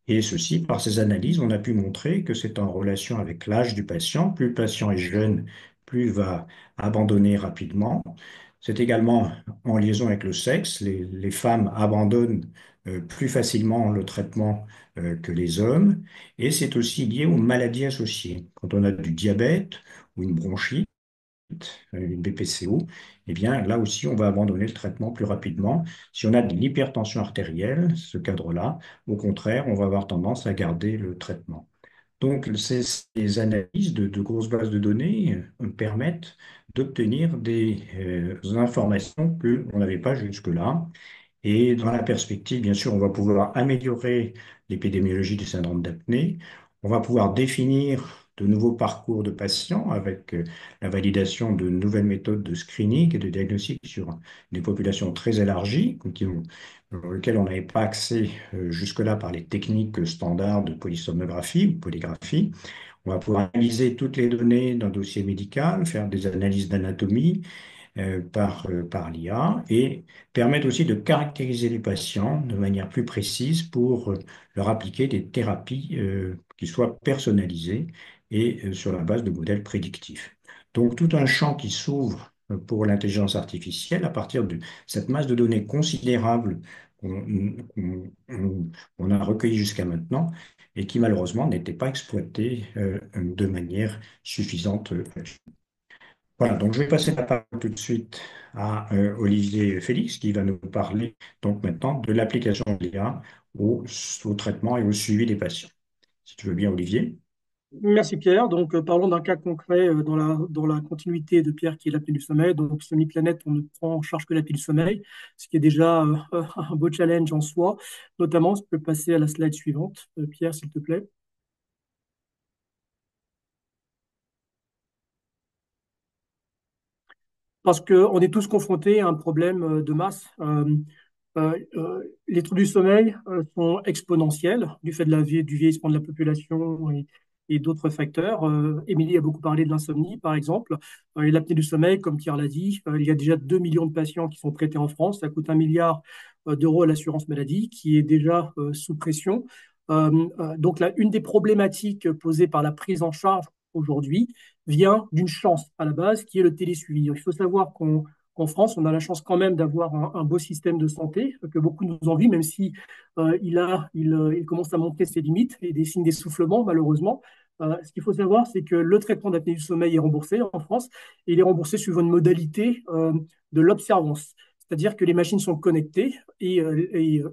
Et ceci, par ces analyses, on a pu montrer que c'est en relation avec l'âge du patient. Plus le patient est jeune, plus il va abandonner rapidement. C'est également en liaison avec le sexe. Les femmes abandonnent plus facilement le traitement que les hommes. Et c'est aussi lié aux maladies associées. Quand on a du diabète ou une bronchite, une BPCO, eh bien là aussi, on va abandonner le traitement plus rapidement. Si on a de l'hypertension artérielle, ce cadre-là, au contraire, on va avoir tendance à garder le traitement. Donc, ces analyses de grosses bases de données permettent d'obtenir des informations qu'on n'avait pas jusque-là. Et dans la perspective, bien sûr, on va pouvoir améliorer l'épidémiologie du syndrome d'apnée. On va pouvoir définir de nouveaux parcours de patients avec la validation de nouvelles méthodes de screening et de diagnostic sur des populations très élargies, auxquelles on n'avait pas accès jusque-là par les techniques standards de polysomnographie ou polygraphie. On va pouvoir analyser toutes les données d'un dossier médical, faire des analyses d'anatomie, par l'IA et permettre aussi de caractériser les patients de manière plus précise pour leur appliquer des thérapies qui soient personnalisées et sur la base de modèles prédictifs. Donc tout un champ qui s'ouvre pour l'intelligence artificielle à partir de cette masse de données considérable qu'on a recueillie jusqu'à maintenant et qui malheureusement n'était pas exploitée de manière suffisante. Voilà, donc je vais passer la parole tout de suite à Olivier Félix qui va nous parler donc maintenant de l'application de l'IA au traitement et au suivi des patients. Si tu veux bien, Olivier. Merci Pierre. Donc, parlons d'un cas concret dans la continuité de Pierre qui est l'apnée du sommeil. Donc, Somniplanète, on ne prend en charge que l'apnée du sommeil, ce qui est déjà un beau challenge en soi. Notamment, tu peux passer à la slide suivante, Pierre, s'il te plaît. Parce qu'on est tous confrontés à un problème de masse. Les troubles du sommeil sont exponentiels du fait de du vieillissement de la population et d'autres facteurs. Émilie a beaucoup parlé de l'insomnie, par exemple. Et l'apnée du sommeil, comme Pierre l'a dit, il y a déjà 2 millions de patients qui sont traités en France. Ça coûte 1 milliard d'euros à l'assurance maladie, qui est déjà sous pression. Donc là, une des problématiques posées par la prise en charge aujourd'hui vient d'une chance à la base, qui est le télésuivi. Il faut savoir qu'en France, on a la chance quand même d'avoir un beau système de santé que beaucoup nous envient, même si il commence à montrer ses limites et des signes d'essoufflement, malheureusement. Ce qu'il faut savoir, c'est que le traitement d'apnée du sommeil est remboursé en France et il est remboursé suivant une modalité de l'observance. C'est-à-dire que les machines sont connectées et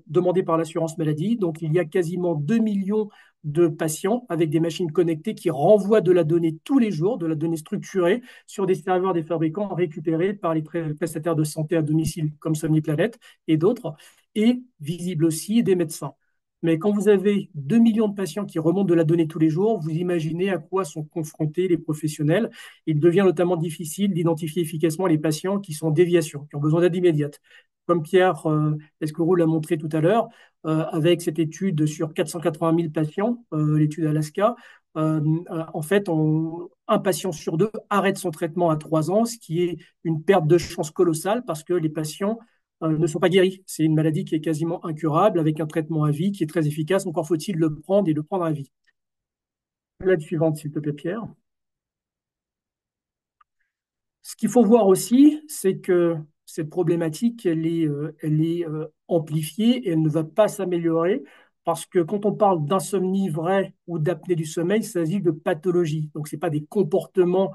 demandées par l'assurance maladie. Donc, il y a quasiment 2 millions de patients avec des machines connectées qui renvoient de la donnée tous les jours, de la donnée structurée sur des serveurs des fabricants récupérés par les prestataires de santé à domicile comme Somniplanète et d'autres, et visible aussi des médecins. Mais quand vous avez 2 millions de patients qui remontent de la donnée tous les jours, vous imaginez à quoi sont confrontés les professionnels. Il devient notamment difficile d'identifier efficacement les patients qui sont en déviation, qui ont besoin d'aide immédiate. Comme Pierre Esquerou l'a montré tout à l'heure, avec cette étude sur 480 000 patients, l'étude Alaska, en fait, un patient sur 2 arrête son traitement à 3 ans, ce qui est une perte de chance colossale parce que les patients ne sont pas guéris. C'est une maladie qui est quasiment incurable avec un traitement à vie qui est très efficace. Encore faut-il le prendre et le prendre à vie. Slide suivante, s'il te plaît, Pierre. Ce qu'il faut voir aussi, c'est que cette problématique, elle est amplifiée et elle ne va pas s'améliorer parce que quand on parle d'insomnie vraie ou d'apnée du sommeil, il s'agit de pathologie. Donc, ce n'est pas des comportements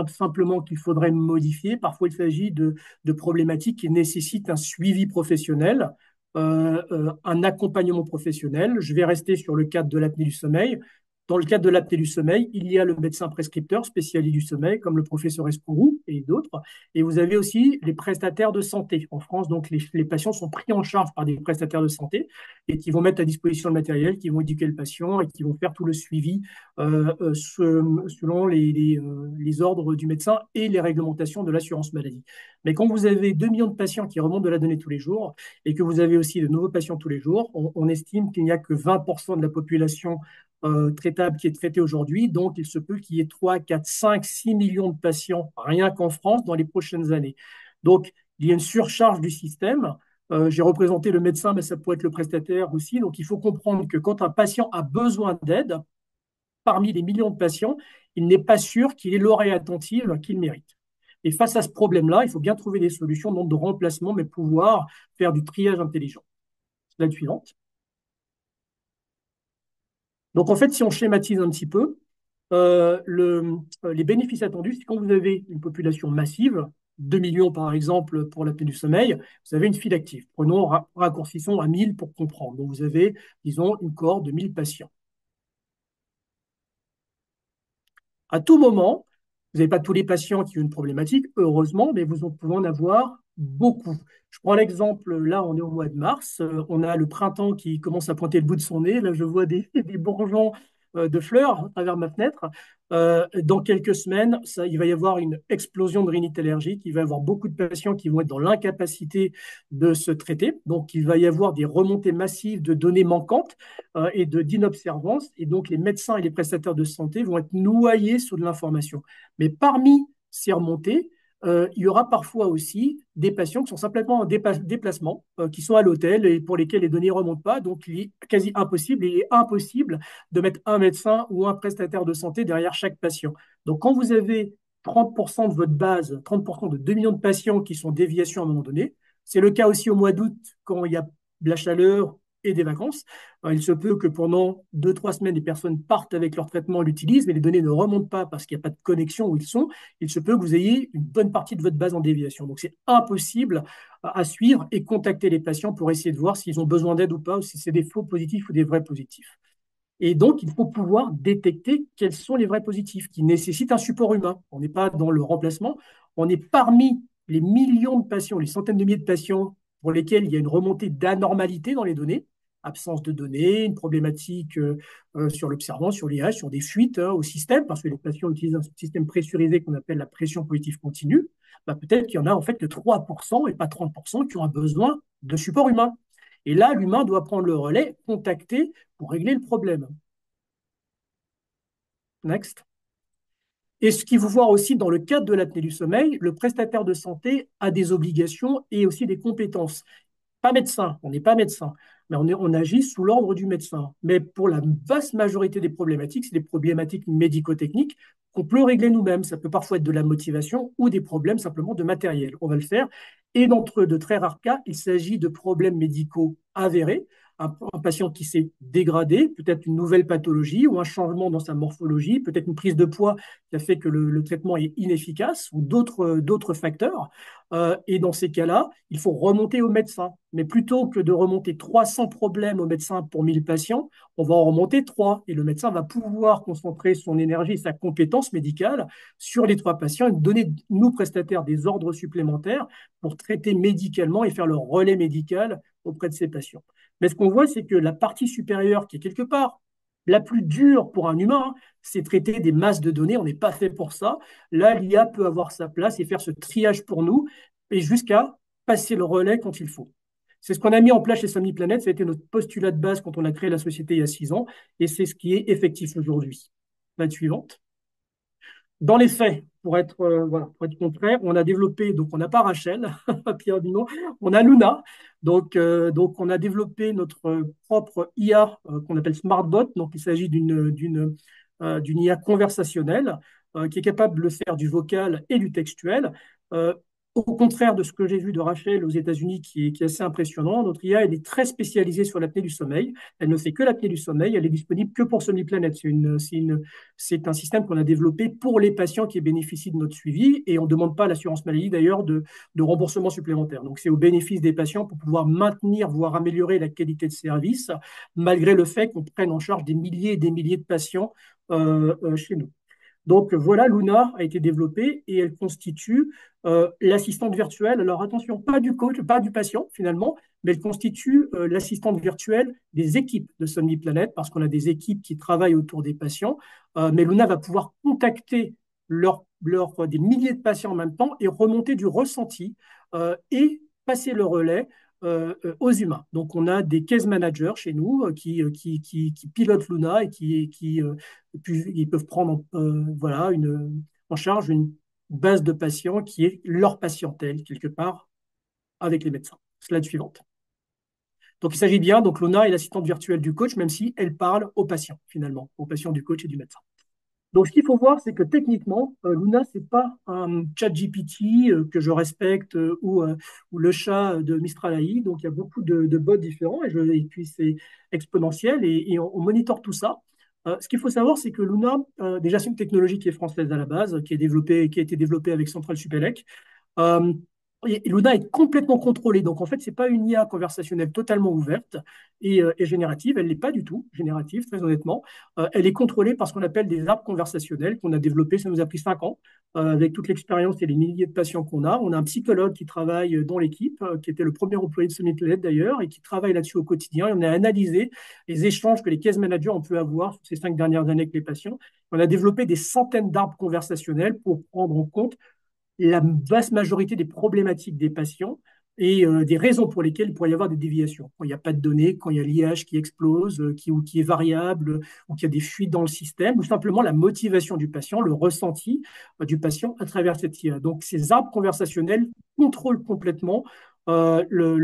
simplement qu'il faudrait modifier. Parfois, il s'agit de problématiques qui nécessitent un suivi professionnel, un accompagnement professionnel. Je vais rester sur le cadre de l'apnée du sommeil. Dans le cadre de l'apnée du sommeil, il y a le médecin prescripteur spécialiste du sommeil, comme le professeur Escourou et d'autres. Et vous avez aussi les prestataires de santé. En France, donc, les patients sont pris en charge par des prestataires de santé et qui vont mettre à disposition le matériel, qui vont éduquer le patient et qui vont faire tout le suivi selon les ordres du médecin et les réglementations de l'assurance maladie. Mais quand vous avez 2 millions de patients qui remontent de la donnée tous les jours et que vous avez aussi de nouveaux patients tous les jours, on estime qu'il n'y a que 20% de la population traitable qui est traité aujourd'hui. Donc, il se peut qu'il y ait 3, 4, 5, 6 millions de patients rien qu'en France dans les prochaines années. Donc, il y a une surcharge du système. J'ai représenté le médecin, mais ça pourrait être le prestataire aussi. Donc, il faut comprendre que quand un patient a besoin d'aide, parmi les millions de patients, il n'est pas sûr qu'il ait l'oreille attentive qu'il mérite. Et face à ce problème-là, il faut bien trouver des solutions, non de remplacement, mais pouvoir faire du triage intelligent. Slide suivante. Donc, en fait, si on schématise un petit peu, les bénéfices attendus, c'est quand vous avez une population massive, 2 millions par exemple pour l'apnée du sommeil, vous avez une file active. Prenons, raccourcissons à 1000 pour comprendre. Donc, vous avez, disons, une cohorte de 1000 patients. À tout moment, vous n'avez pas tous les patients qui ont une problématique, heureusement, mais vous pouvez en avoir beaucoup. Je prends l'exemple, là, on est au mois de mars, on a le printemps qui commence à pointer le bout de son nez. Là, je vois des bourgeons de fleurs à travers ma fenêtre. Dans quelques semaines, il va y avoir une explosion de rhinite allergique. Il va y avoir beaucoup de patients qui vont être dans l'incapacité de se traiter. Donc, il va y avoir des remontées massives de données manquantes et d'inobservance. Et donc, les médecins et les prestataires de santé vont être noyés sous de l'information. Mais parmi ces remontées, il y aura parfois aussi des patients qui sont simplement en déplacement, qui sont à l'hôtel et pour lesquels les données ne remontent pas. Donc, il est impossible de mettre un médecin ou un prestataire de santé derrière chaque patient. Donc, quand vous avez 30% de votre base, 30% de 2 millions de patients qui sont en déviation à un moment donné, c'est le cas aussi au mois d'août quand il y a de la chaleur et des vacances. Il se peut que pendant 2, 3 semaines, les personnes partent avec leur traitement, l'utilisent, mais les données ne remontent pas parce qu'il n'y a pas de connexion où ils sont. Il se peut que vous ayez une bonne partie de votre base en déviation. Donc, c'est impossible à suivre et contacter les patients pour essayer de voir s'ils ont besoin d'aide ou pas, ou si c'est des faux positifs ou des vrais positifs. Et donc, il faut pouvoir détecter quels sont les vrais positifs qui nécessitent un support humain. On n'est pas dans le remplacement, on est parmi les millions de patients, les centaines de milliers de patients pour lesquels il y a une remontée d'anormalité dans les données, absence de données, une problématique sur l'observance, sur l'IH, sur des fuites au système, parce que les patients utilisent un système pressurisé qu'on appelle la pression positive continue. Bah, peut-être qu'il y en a en fait que 3% et pas 30% qui ont un besoin de support humain. Et là, l'humain doit prendre le relais, contacter pour régler le problème. Next. Et ce qu'il faut voir aussi dans le cadre de l'apnée du sommeil, le prestataire de santé a des obligations et aussi des compétences. Pas médecin, on n'est pas médecin, mais on agit sous l'ordre du médecin. Mais pour la vaste majorité des problématiques, c'est des problématiques médico-techniques qu'on peut régler nous-mêmes. Ça peut parfois être de la motivation ou des problèmes simplement de matériel. On va le faire. Et d'entre de très rares cas, il s'agit de problèmes médicaux avérés. Un patient qui s'est dégradé, peut-être une nouvelle pathologie ou un changement dans sa morphologie, peut-être une prise de poids qui a fait que le traitement est inefficace ou d'autres facteurs. Et dans ces cas-là, il faut remonter au médecin. Mais plutôt que de remonter 300 problèmes au médecin pour 1000 patients, on va en remonter 3. Et le médecin va pouvoir concentrer son énergie et sa compétence médicale sur les 3 patients et donner, nous, prestataires, des ordres supplémentaires pour traiter médicalement et faire le relais médical auprès de ces patients. Mais ce qu'on voit, c'est que la partie supérieure, qui est quelque part la plus dure pour un humain, c'est traiter des masses de données. On n'est pas fait pour ça. Là, l'IA peut avoir sa place et faire ce triage pour nous, et jusqu'à passer le relais quand il faut. C'est ce qu'on a mis en place chez Somniplanète. Ça a été notre postulat de base quand on a créé la société il y a 6 ans, et c'est ce qui est effectif aujourd'hui. Slide suivante. Dans les faits, voilà, pour être concret, on a développé, donc on n'a pas Rachel, Pierre Dumont, on a Luna. Donc, on a développé notre propre IA qu'on appelle SmartBot. Donc, il s'agit d'une IA conversationnelle qui est capable de faire du vocal et du textuel. Euh, Au contraire de ce que j'ai vu de Rachel aux États-Unis, qui est assez impressionnant, notre IA, elle est très spécialisée sur l'apnée du sommeil. Elle ne fait que l'apnée du sommeil. Elle est disponible que pour SomniPlanet. C'est un système qu'on a développé pour les patients qui bénéficient de notre suivi et on ne demande pas à l'assurance maladie d'ailleurs de remboursement supplémentaire. Donc, c'est au bénéfice des patients pour pouvoir maintenir, voire améliorer la qualité de service, malgré le fait qu'on prenne en charge des milliers et des milliers de patients chez nous. Donc voilà, Luna a été développée et elle constitue l'assistante virtuelle. Alors attention, pas du coach, pas du patient finalement, mais elle constitue l'assistante virtuelle des équipes de SomniPlanet parce qu'on a des équipes qui travaillent autour des patients. Mais Luna va pouvoir contacter des milliers de patients en même temps et remonter du ressenti et passer le relais aux humains. Donc, on a des case managers chez nous qui pilotent Luna et puis, ils peuvent prendre voilà, en charge une base de patients qui est leur patientèle, quelque part, avec les médecins. Slide suivante. Donc, il s'agit bien, donc Luna est l'assistante virtuelle du coach, même si elle parle aux patients, finalement, aux patients du coach et du médecin. Donc, ce qu'il faut voir, c'est que techniquement, Luna, ce n'est pas un chat GPT que je respecte ou le chat de Mistral AI. Donc, il y a beaucoup de bots différents et puis c'est exponentiel et on monitore tout ça. Ce qu'il faut savoir, c'est que Luna, déjà, c'est une technologie qui est française à la base, qui a été développée avec Central Supélec. Euh, et Luna est complètement contrôlée. Donc, en fait, ce n'est pas une IA conversationnelle totalement ouverte et générative. Elle n'est pas du tout générative, très honnêtement. Elle est contrôlée par ce qu'on appelle des arbres conversationnels qu'on a développés. Ça nous a pris 5 ans avec toute l'expérience et les milliers de patients qu'on a. On a un psychologue qui travaille dans l'équipe, qui était le premier employé de SomniPlanet d'ailleurs, et qui travaille là-dessus au quotidien. Et on a analysé les échanges que les case managers ont pu avoir sur ces 5 dernières années avec les patients. On a développé des centaines d'arbres conversationnels pour prendre en compte la vaste majorité des problématiques des patients et des raisons pour lesquelles il pourrait y avoir des déviations. Quand il n'y a pas de données, quand il y a l'IH qui explose, ou qui est variable, ou qu'il y a des fuites dans le système, ou simplement la motivation du patient, le ressenti du patient à travers cette IA. Donc, ces arbres conversationnels contrôlent complètement le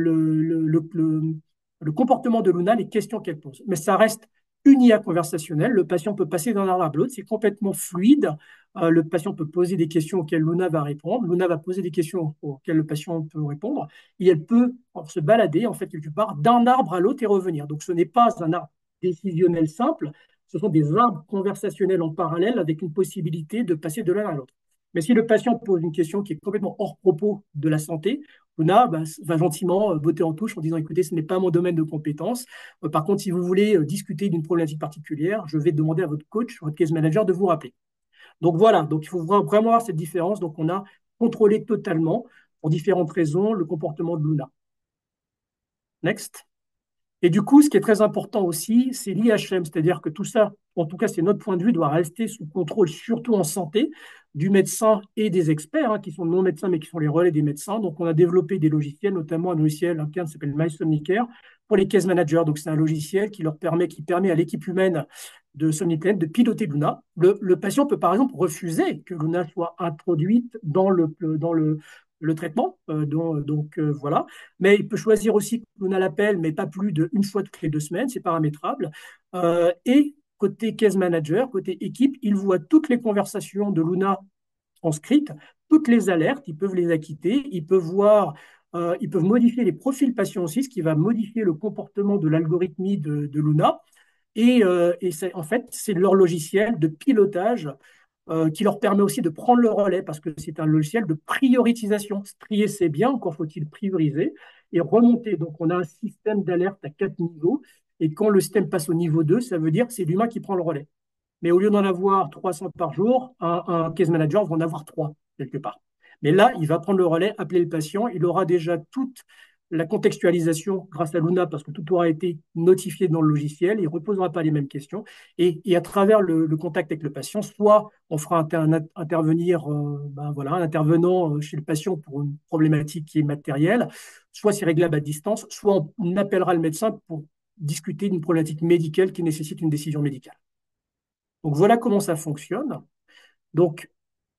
comportement de Luna, les questions qu'elle pose. Mais ça reste une IA conversationnelle. Le patient peut passer d'un arbre à l'autre. C'est complètement fluide. Le patient peut poser des questions auxquelles Luna va répondre. Luna va poser des questions auxquelles le patient peut répondre. Et elle peut se balader, en fait, quelque part, d'un arbre à l'autre et revenir. Donc, ce n'est pas un arbre décisionnel simple. Ce sont des arbres conversationnels en parallèle avec une possibilité de passer de l'un à l'autre. Mais si le patient pose une question qui est complètement hors propos de la santé, Luna va gentiment botter en touche en disant, écoutez, ce n'est pas mon domaine de compétence. Par contre, si vous voulez discuter d'une problématique particulière, je vais demander à votre coach, votre case manager, de vous rappeler. Donc voilà, donc il faut vraiment avoir cette différence. Donc on a contrôlé totalement, pour différentes raisons, le comportement de Luna. Next. Et du coup, ce qui est très important aussi, c'est l'IHM, c'est-à-dire que tout ça, en tout cas, c'est notre point de vue, doit rester sous contrôle, surtout en santé, du médecin et des experts, qui sont non médecins, mais qui sont les relais des médecins. Donc, on a développé des logiciels, notamment un logiciel interne qui s'appelle MySomnicare, pour les case managers. Donc, c'est un logiciel qui permet à l'équipe humaine de SomniPlanet de piloter Luna. Le patient peut, par exemple, refuser que Luna soit introduite dans le traitement. Voilà. Mais il peut choisir aussi que Luna l'appelle, mais pas plus d'une fois toutes les 2 semaines, c'est paramétrable. Et côté case manager, côté équipe, il voit toutes les conversations de Luna transcrites, toutes les alertes, ils peuvent les acquitter, ils peuvent modifier les profils patients aussi, ce qui va modifier le comportement de l'algorithmie de Luna. Et en fait, c'est leur logiciel de pilotage qui leur permet aussi de prendre le relais parce que c'est un logiciel de priorisation. Trier, c'est bien, encore faut-il prioriser et remonter. Donc, on a un système d'alerte à 4 niveaux et quand le système passe au niveau 2, ça veut dire que c'est l'humain qui prend le relais. Mais au lieu d'en avoir 300 par jour, un case manager va en avoir 3 quelque part. Mais là, il va prendre le relais, appeler le patient, il aura déjà toute la contextualisation grâce à Luna parce que tout aura été notifié dans le logiciel, il ne reposera pas les mêmes questions. Et à travers le contact avec le patient, soit on fera intervenir voilà, un intervenant chez le patient pour une problématique qui est matérielle, soit c'est réglable à distance, soit on appellera le médecin pour discuter d'une problématique médicale qui nécessite une décision médicale. Donc voilà comment ça fonctionne. Donc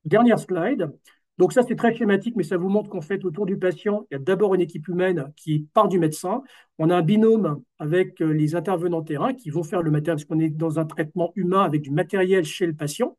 Dernière slide. Donc ça, c'est très schématique, mais ça vous montre qu'en fait, autour du patient, il y a d'abord une équipe humaine qui part du médecin. On a un binôme avec les intervenants terrain qui vont faire le matériel, parce qu'on est dans un traitement humain avec du matériel chez le patient,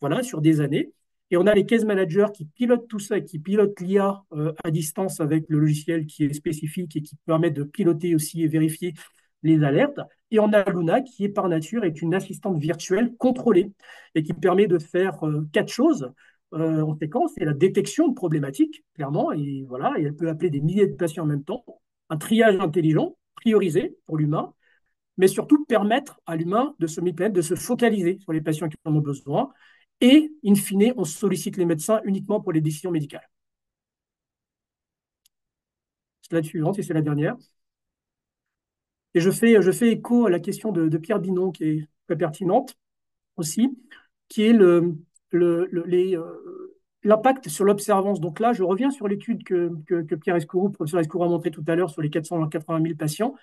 voilà, sur des années. Et on a les case managers qui pilotent tout ça, et qui pilotent l'IA à distance avec le logiciel qui est spécifique et qui permet de piloter aussi et vérifier les alertes. Et on a Luna qui est par nature est une assistante virtuelle contrôlée et qui permet de faire quatre choses en séquence. C'est la détection de problématiques, clairement, et voilà, et elle peut appeler des milliers de patients en même temps. Un triage intelligent, priorisé pour l'humain, mais surtout permettre à l'humain de se de se focaliser sur les patients qui en ont besoin. Et, in fine, on sollicite les médecins uniquement pour les décisions médicales. Slide suivante, et c'est la dernière. Et je fais écho à la question de Pierre Binon, qui est très pertinente aussi, qui est l'impact sur l'observance. Donc là, je reviens sur l'étude que Pierre Escourou, professeur Escourou a montré tout à l'heure sur les 480 000 patients.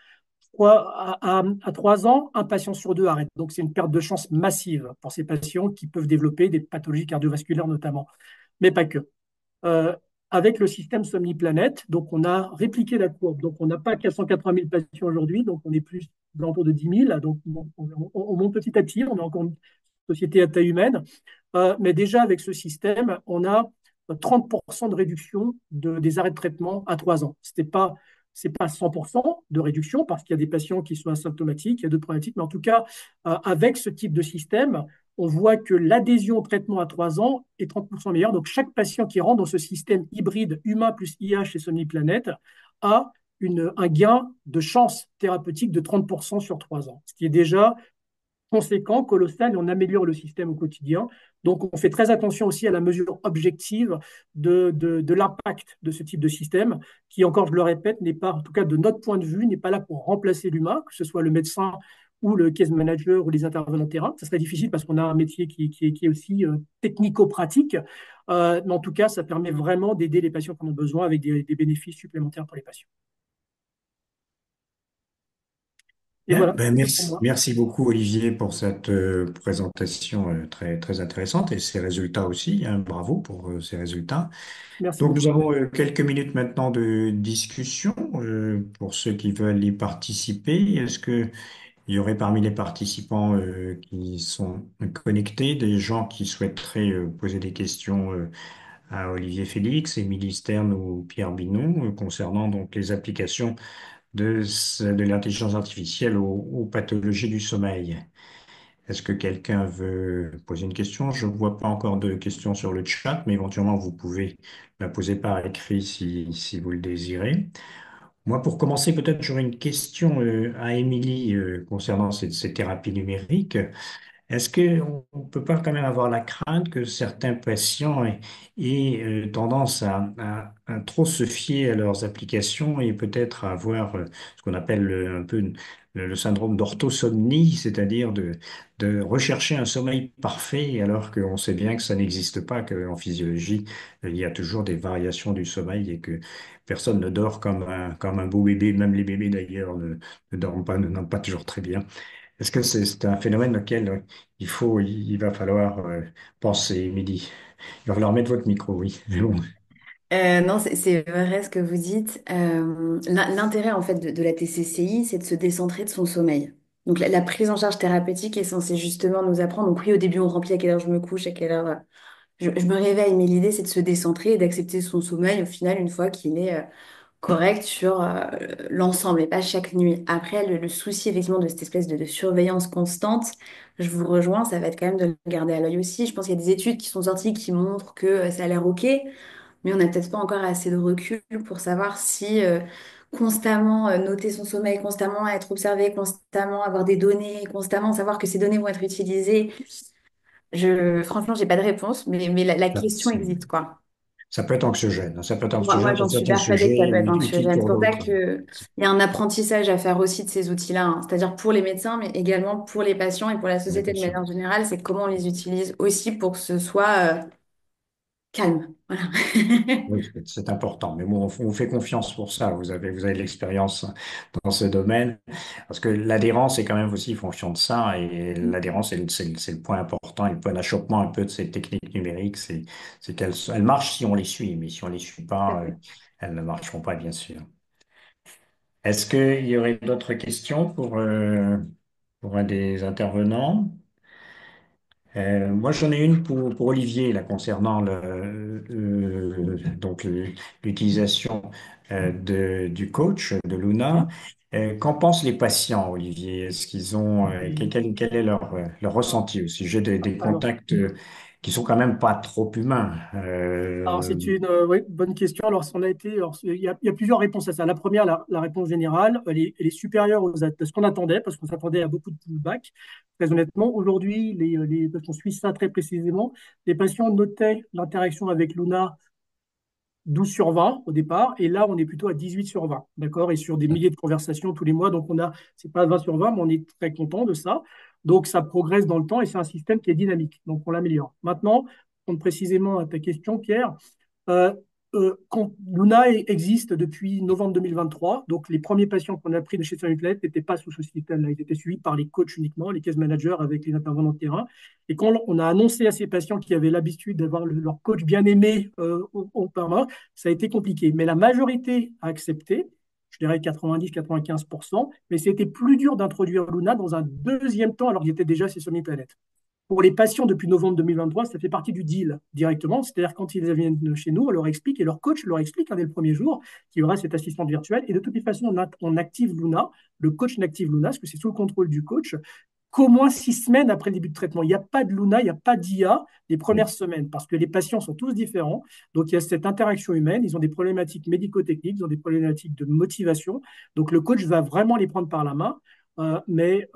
À 3 ans, un patient sur deux arrête. Donc c'est une perte de chance massive pour ces patients qui peuvent développer des pathologies cardiovasculaires notamment, mais pas que. Euh, Avec le système Somniplanète, donc on a répliqué la courbe. Donc on n'a pas 480 000 patients aujourd'hui, donc on est plus dans de 10 000. Donc on monte petit à petit, on est encore une société à taille humaine. Mais déjà avec ce système, on a 30% de réduction des arrêts de traitement à 3 ans. C'est pas 100% de réduction parce qu'il y a des patients qui sont asymptomatiques, il y a d'autres problématiques, mais en tout cas, avec ce type de système, on voit que l'adhésion au traitement à 3 ans est 30% meilleure. Donc, chaque patient qui rentre dans ce système hybride humain plus IA chez Somniplanète a un gain de chance thérapeutique de 30% sur 3 ans, ce qui est déjà conséquent, colossal, et on améliore le système au quotidien. Donc, on fait très attention aussi à la mesure objective de l'impact de ce type de système, qui, encore, je le répète, n'est pas, en tout cas de notre point de vue, n'est pas là pour remplacer l'humain, que ce soit le médecin ou le case manager ou les intervenants terrain. Ça serait difficile parce qu'on a un métier qui est aussi technico-pratique. Mais en tout cas, ça permet vraiment d'aider les patients qui en ont besoin avec des bénéfices supplémentaires pour les patients. Et Bien, voilà, ben c'est tout pour merci, moi. merci beaucoup Olivier pour cette présentation très, très intéressante et ces résultats aussi, hein. Bravo pour ces résultats. Merci Donc nous beaucoup. avons quelques minutes maintenant de discussion pour ceux qui veulent y participer. Est-ce que il y aurait parmi les participants qui sont connectés des gens qui souhaiteraient poser des questions à Olivier Félix, Émilie Stern ou Pierre Binon concernant donc les applications de l'intelligence artificielle aux pathologies du sommeil? Est-ce que quelqu'un veut poser une question? Je ne vois pas encore de questions sur le chat, mais éventuellement vous pouvez la poser par écrit si vous le désirez. Moi, pour commencer, peut-être j'aurais une question à Émilie concernant ces thérapies numériques. Est-ce qu'on ne peut pas quand même avoir la crainte que certains patients aient, tendance à trop se fier à leurs applications et peut-être à avoir ce qu'on appelle un peu le syndrome d'orthosomnie, c'est-à-dire de rechercher un sommeil parfait alors qu'on sait bien que ça n'existe pas, qu'en physiologie, il y a toujours des variations du sommeil et que personne ne dort comme un beau bébé, même les bébés d'ailleurs ne dorment pas, ne dorment pas toujours très bien. Est-ce que c'est un phénomène auquel il va falloir penser, Émilie? Il va falloir mettre votre micro, oui. Mais bon. Non, c'est vrai ce que vous dites. L'intérêt en fait de la TCCI, c'est de se décentrer de son sommeil. Donc la prise en charge thérapeutique est censée justement nous apprendre. Donc oui, au début, on remplit à quelle heure je me couche, à quelle heure je me réveille, mais l'idée, c'est de se décentrer et d'accepter son sommeil au final, une fois qu'il est correct sur l'ensemble et pas chaque nuit. Après, le souci effectivement de cette espèce de surveillance constante, je vous rejoins, ça va être quand même de le garder à l'œil aussi. Je pense qu'il y a des études qui sont sorties qui montrent que ça a l'air OK, mais on n'a peut-être pas encore assez de recul pour savoir si constamment noter son sommeil, constamment être observé, constamment avoir des données, constamment savoir que ces données vont être utilisées. Franchement, j'ai pas de réponse, mais la Ça, question existe, quoi. ça peut être anxiogène, hein. Ça peut être Moi, anxiogène j'en pour suis certains persuadée que ça sujets, peut être utile anxiogène. C'est pour pour ça d'autres. qu'il y a un apprentissage à faire aussi de ces outils-là, hein. C'est-à-dire pour les médecins, mais également pour les patients et pour la Pour les société de patients. manière générale, c'est comment on les utilise aussi pour que ce soit calme. Voilà. Oui, c'est important. Mais bon, on vous fait confiance pour ça. Vous avez de l'expérience dans ce domaine. Parce que l'adhérence est quand même aussi fonction de ça. Et l'adhérence, c'est le point important et le point d'achoppement un peu de ces techniques techniques numériques, c'est elles marchent si on les suit, mais si on les suit Tout à pas, fait. elles ne marcheront pas, bien sûr. Est-ce qu'il y aurait d'autres questions pour un des intervenants? Moi, j'en ai une pour Olivier là, concernant donc l'utilisation du coach de Luna. Mhm. Qu'en pensent les patients, Olivier? Est-ce qu'ils ont quel est leur ressenti au sujet des Alors, contacts qui sont quand même pas trop humains? c'est une oui, bonne question. Alors, il y a plusieurs réponses à ça. La première, la réponse générale, elle est supérieure à ce qu'on attendait, parce qu'on s'attendait à beaucoup de pullback. Très honnêtement, aujourd'hui, parce qu'on suit ça très précisément, les patients notaient l'interaction avec Luna 12 sur 20 au départ, et là, on est plutôt à 18 sur 20, d'accord? Et sur des milliers de conversations tous les mois, donc c'est pas 20 sur 20, mais on est très content de ça. Donc, ça progresse dans le temps et c'est un système qui est dynamique, donc on l'améliore. Maintenant, pour répondre précisément à ta question, Pierre, euh, Luna existe depuis novembre 2023. Donc, les premiers patients qu'on a pris de chez Sanuplate n'étaient pas sous ce système-là. Ils étaient suivis par les coachs uniquement, les case managers avec les intervenants de terrain. Et quand on a annoncé à ces patients qui avaient l'habitude d'avoir leur coach bien aimé au permanent, ça a été compliqué. Mais la majorité a accepté, je dirais 90-95%, mais c'était plus dur d'introduire Luna dans un deuxième temps alors qu'ils étaient déjà chez Somniplanète. Pour les patients depuis novembre 2023, ça fait partie du deal directement. C'est-à-dire quand ils viennent chez nous, on leur explique et leur coach leur explique dès le premier jour qu'il y aura cette assistante virtuelle. Et de toutes les façons, on active Luna, le coach n'active Luna, parce que c'est sous le contrôle du coach, qu'au moins 6 semaines après le début de traitement. Il n'y a pas de Luna, il n'y a pas d'IA les premières semaines, parce que les patients sont tous différents. Donc il y a cette interaction humaine, ils ont des problématiques médico-techniques, ils ont des problématiques de motivation. Donc le coach va vraiment les prendre par la main, mais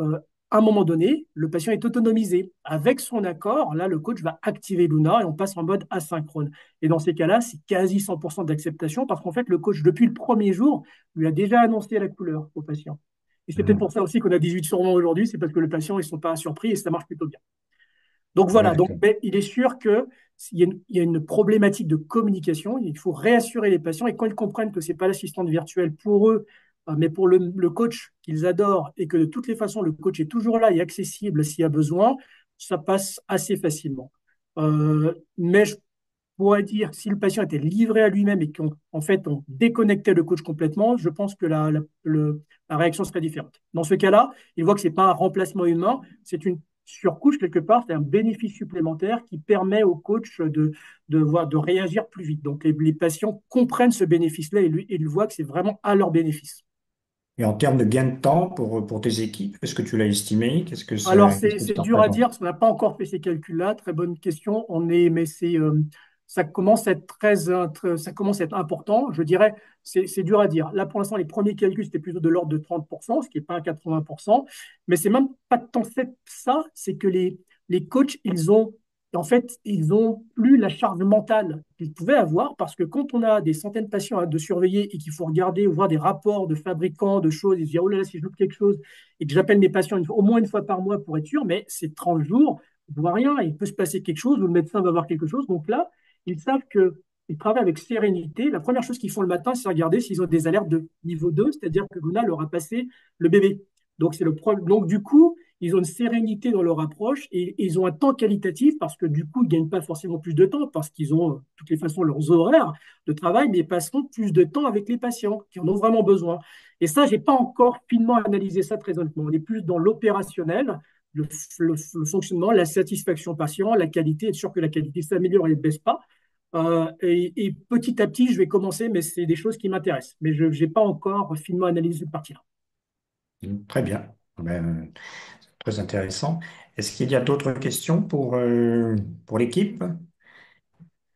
à un moment donné, le patient est autonomisé. Avec son accord, là, le coach va activer Luna et on passe en mode asynchrone. Et dans ces cas-là, c'est quasi 100% d'acceptation parce qu'en fait, le coach, depuis le premier jour, lui a déjà annoncé la couleur au patient. Et c'est peut-être pour ça aussi qu'on a 18 sur 20 aujourd'hui, c'est parce que le patient, ils ne sont pas surpris et ça marche plutôt bien. Donc Ouais, voilà, donc, d'accord. mais il est sûr qu'il y a une problématique de communication. Il faut réassurer les patients et quand ils comprennent que ce n'est pas l'assistante virtuelle pour eux, mais pour le coach qu'ils adorent et que de toutes les façons, le coach est toujours là et accessible s'il y a besoin, ça passe assez facilement. Mais je pourrais dire que si le patient était livré à lui-même et qu'en en fait on déconnectait le coach complètement, je pense que la réaction serait différente. Dans ce cas-là, il voit que ce n'est pas un remplacement humain, c'est une surcouche quelque part, c'est un bénéfice supplémentaire qui permet au coach de réagir plus vite. Donc les patients comprennent ce bénéfice-là et ils voient que c'est vraiment à leur bénéfice. Et en termes de gain de temps pour tes équipes, est-ce que tu l'as estimé? Alors, Qu'est-ce que c'est ça dur à représente? dire parce qu'on n'a pas encore fait ces calculs-là. Très bonne question. Mais ça commence à être ça commence à être important. Je dirais, c'est dur à dire. Là, pour l'instant, les premiers calculs, c'était plutôt de l'ordre de 30%, ce qui n'est pas 80%. Mais c'est même pas tant fait ça, c'est que les coachs, ils ont plus la charge mentale qu'ils pouvaient avoir parce que quand on a des centaines de patients de surveiller et qu'il faut regarder ou voir des rapports de fabricants, de choses, et se dire, oh là là, si je loupe quelque chose, et que j'appelle mes patients au moins une fois par mois pour être sûr, mais c'est 30 jours, on ne voit rien, il peut se passer quelque chose, ou le médecin va voir quelque chose. Donc là, ils savent qu'ils travaillent avec sérénité. La première chose qu'ils font le matin, c'est regarder s'ils ont des alertes de niveau 2, c'est-à-dire que Luna leur a passé le bébé. Donc, c'est le problème. Donc, du coup, ils ont une sérénité dans leur approche et ils ont un temps qualitatif parce que du coup, ils ne gagnent pas forcément plus de temps parce qu'ils ont de toutes les façons leurs horaires de travail, mais ils passeront plus de temps avec les patients qui en ont vraiment besoin. Et ça, je n'ai pas encore finement analysé ça très honnêtement. On est plus dans l'opérationnel, le fonctionnement, la satisfaction patient, la qualité, être sûr que la qualité s'améliore et ne baisse pas. Et petit à petit, je vais commencer, mais c'est des choses qui m'intéressent. Mais je n'ai pas encore finement analysé cette partie-là. Très bien. Ben, très intéressant. Est-ce qu'il y a d'autres questions pour l'équipe?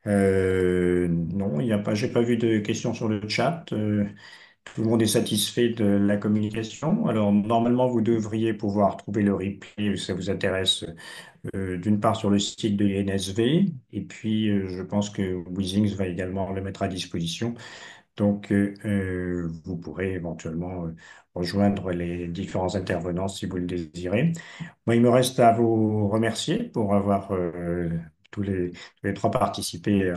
Non, il y a pas, j'ai pas vu de questions sur le chat. Tout le monde est satisfait de la communication. Alors, normalement, vous devriez pouvoir trouver le replay si ça vous intéresse, d'une part sur le site de l'INSV, et puis je pense que Weezings va également le mettre à disposition. Donc, vous pourrez éventuellement rejoindre les différents intervenants si vous le désirez. Moi, il me reste à vous remercier pour avoir tous les trois participé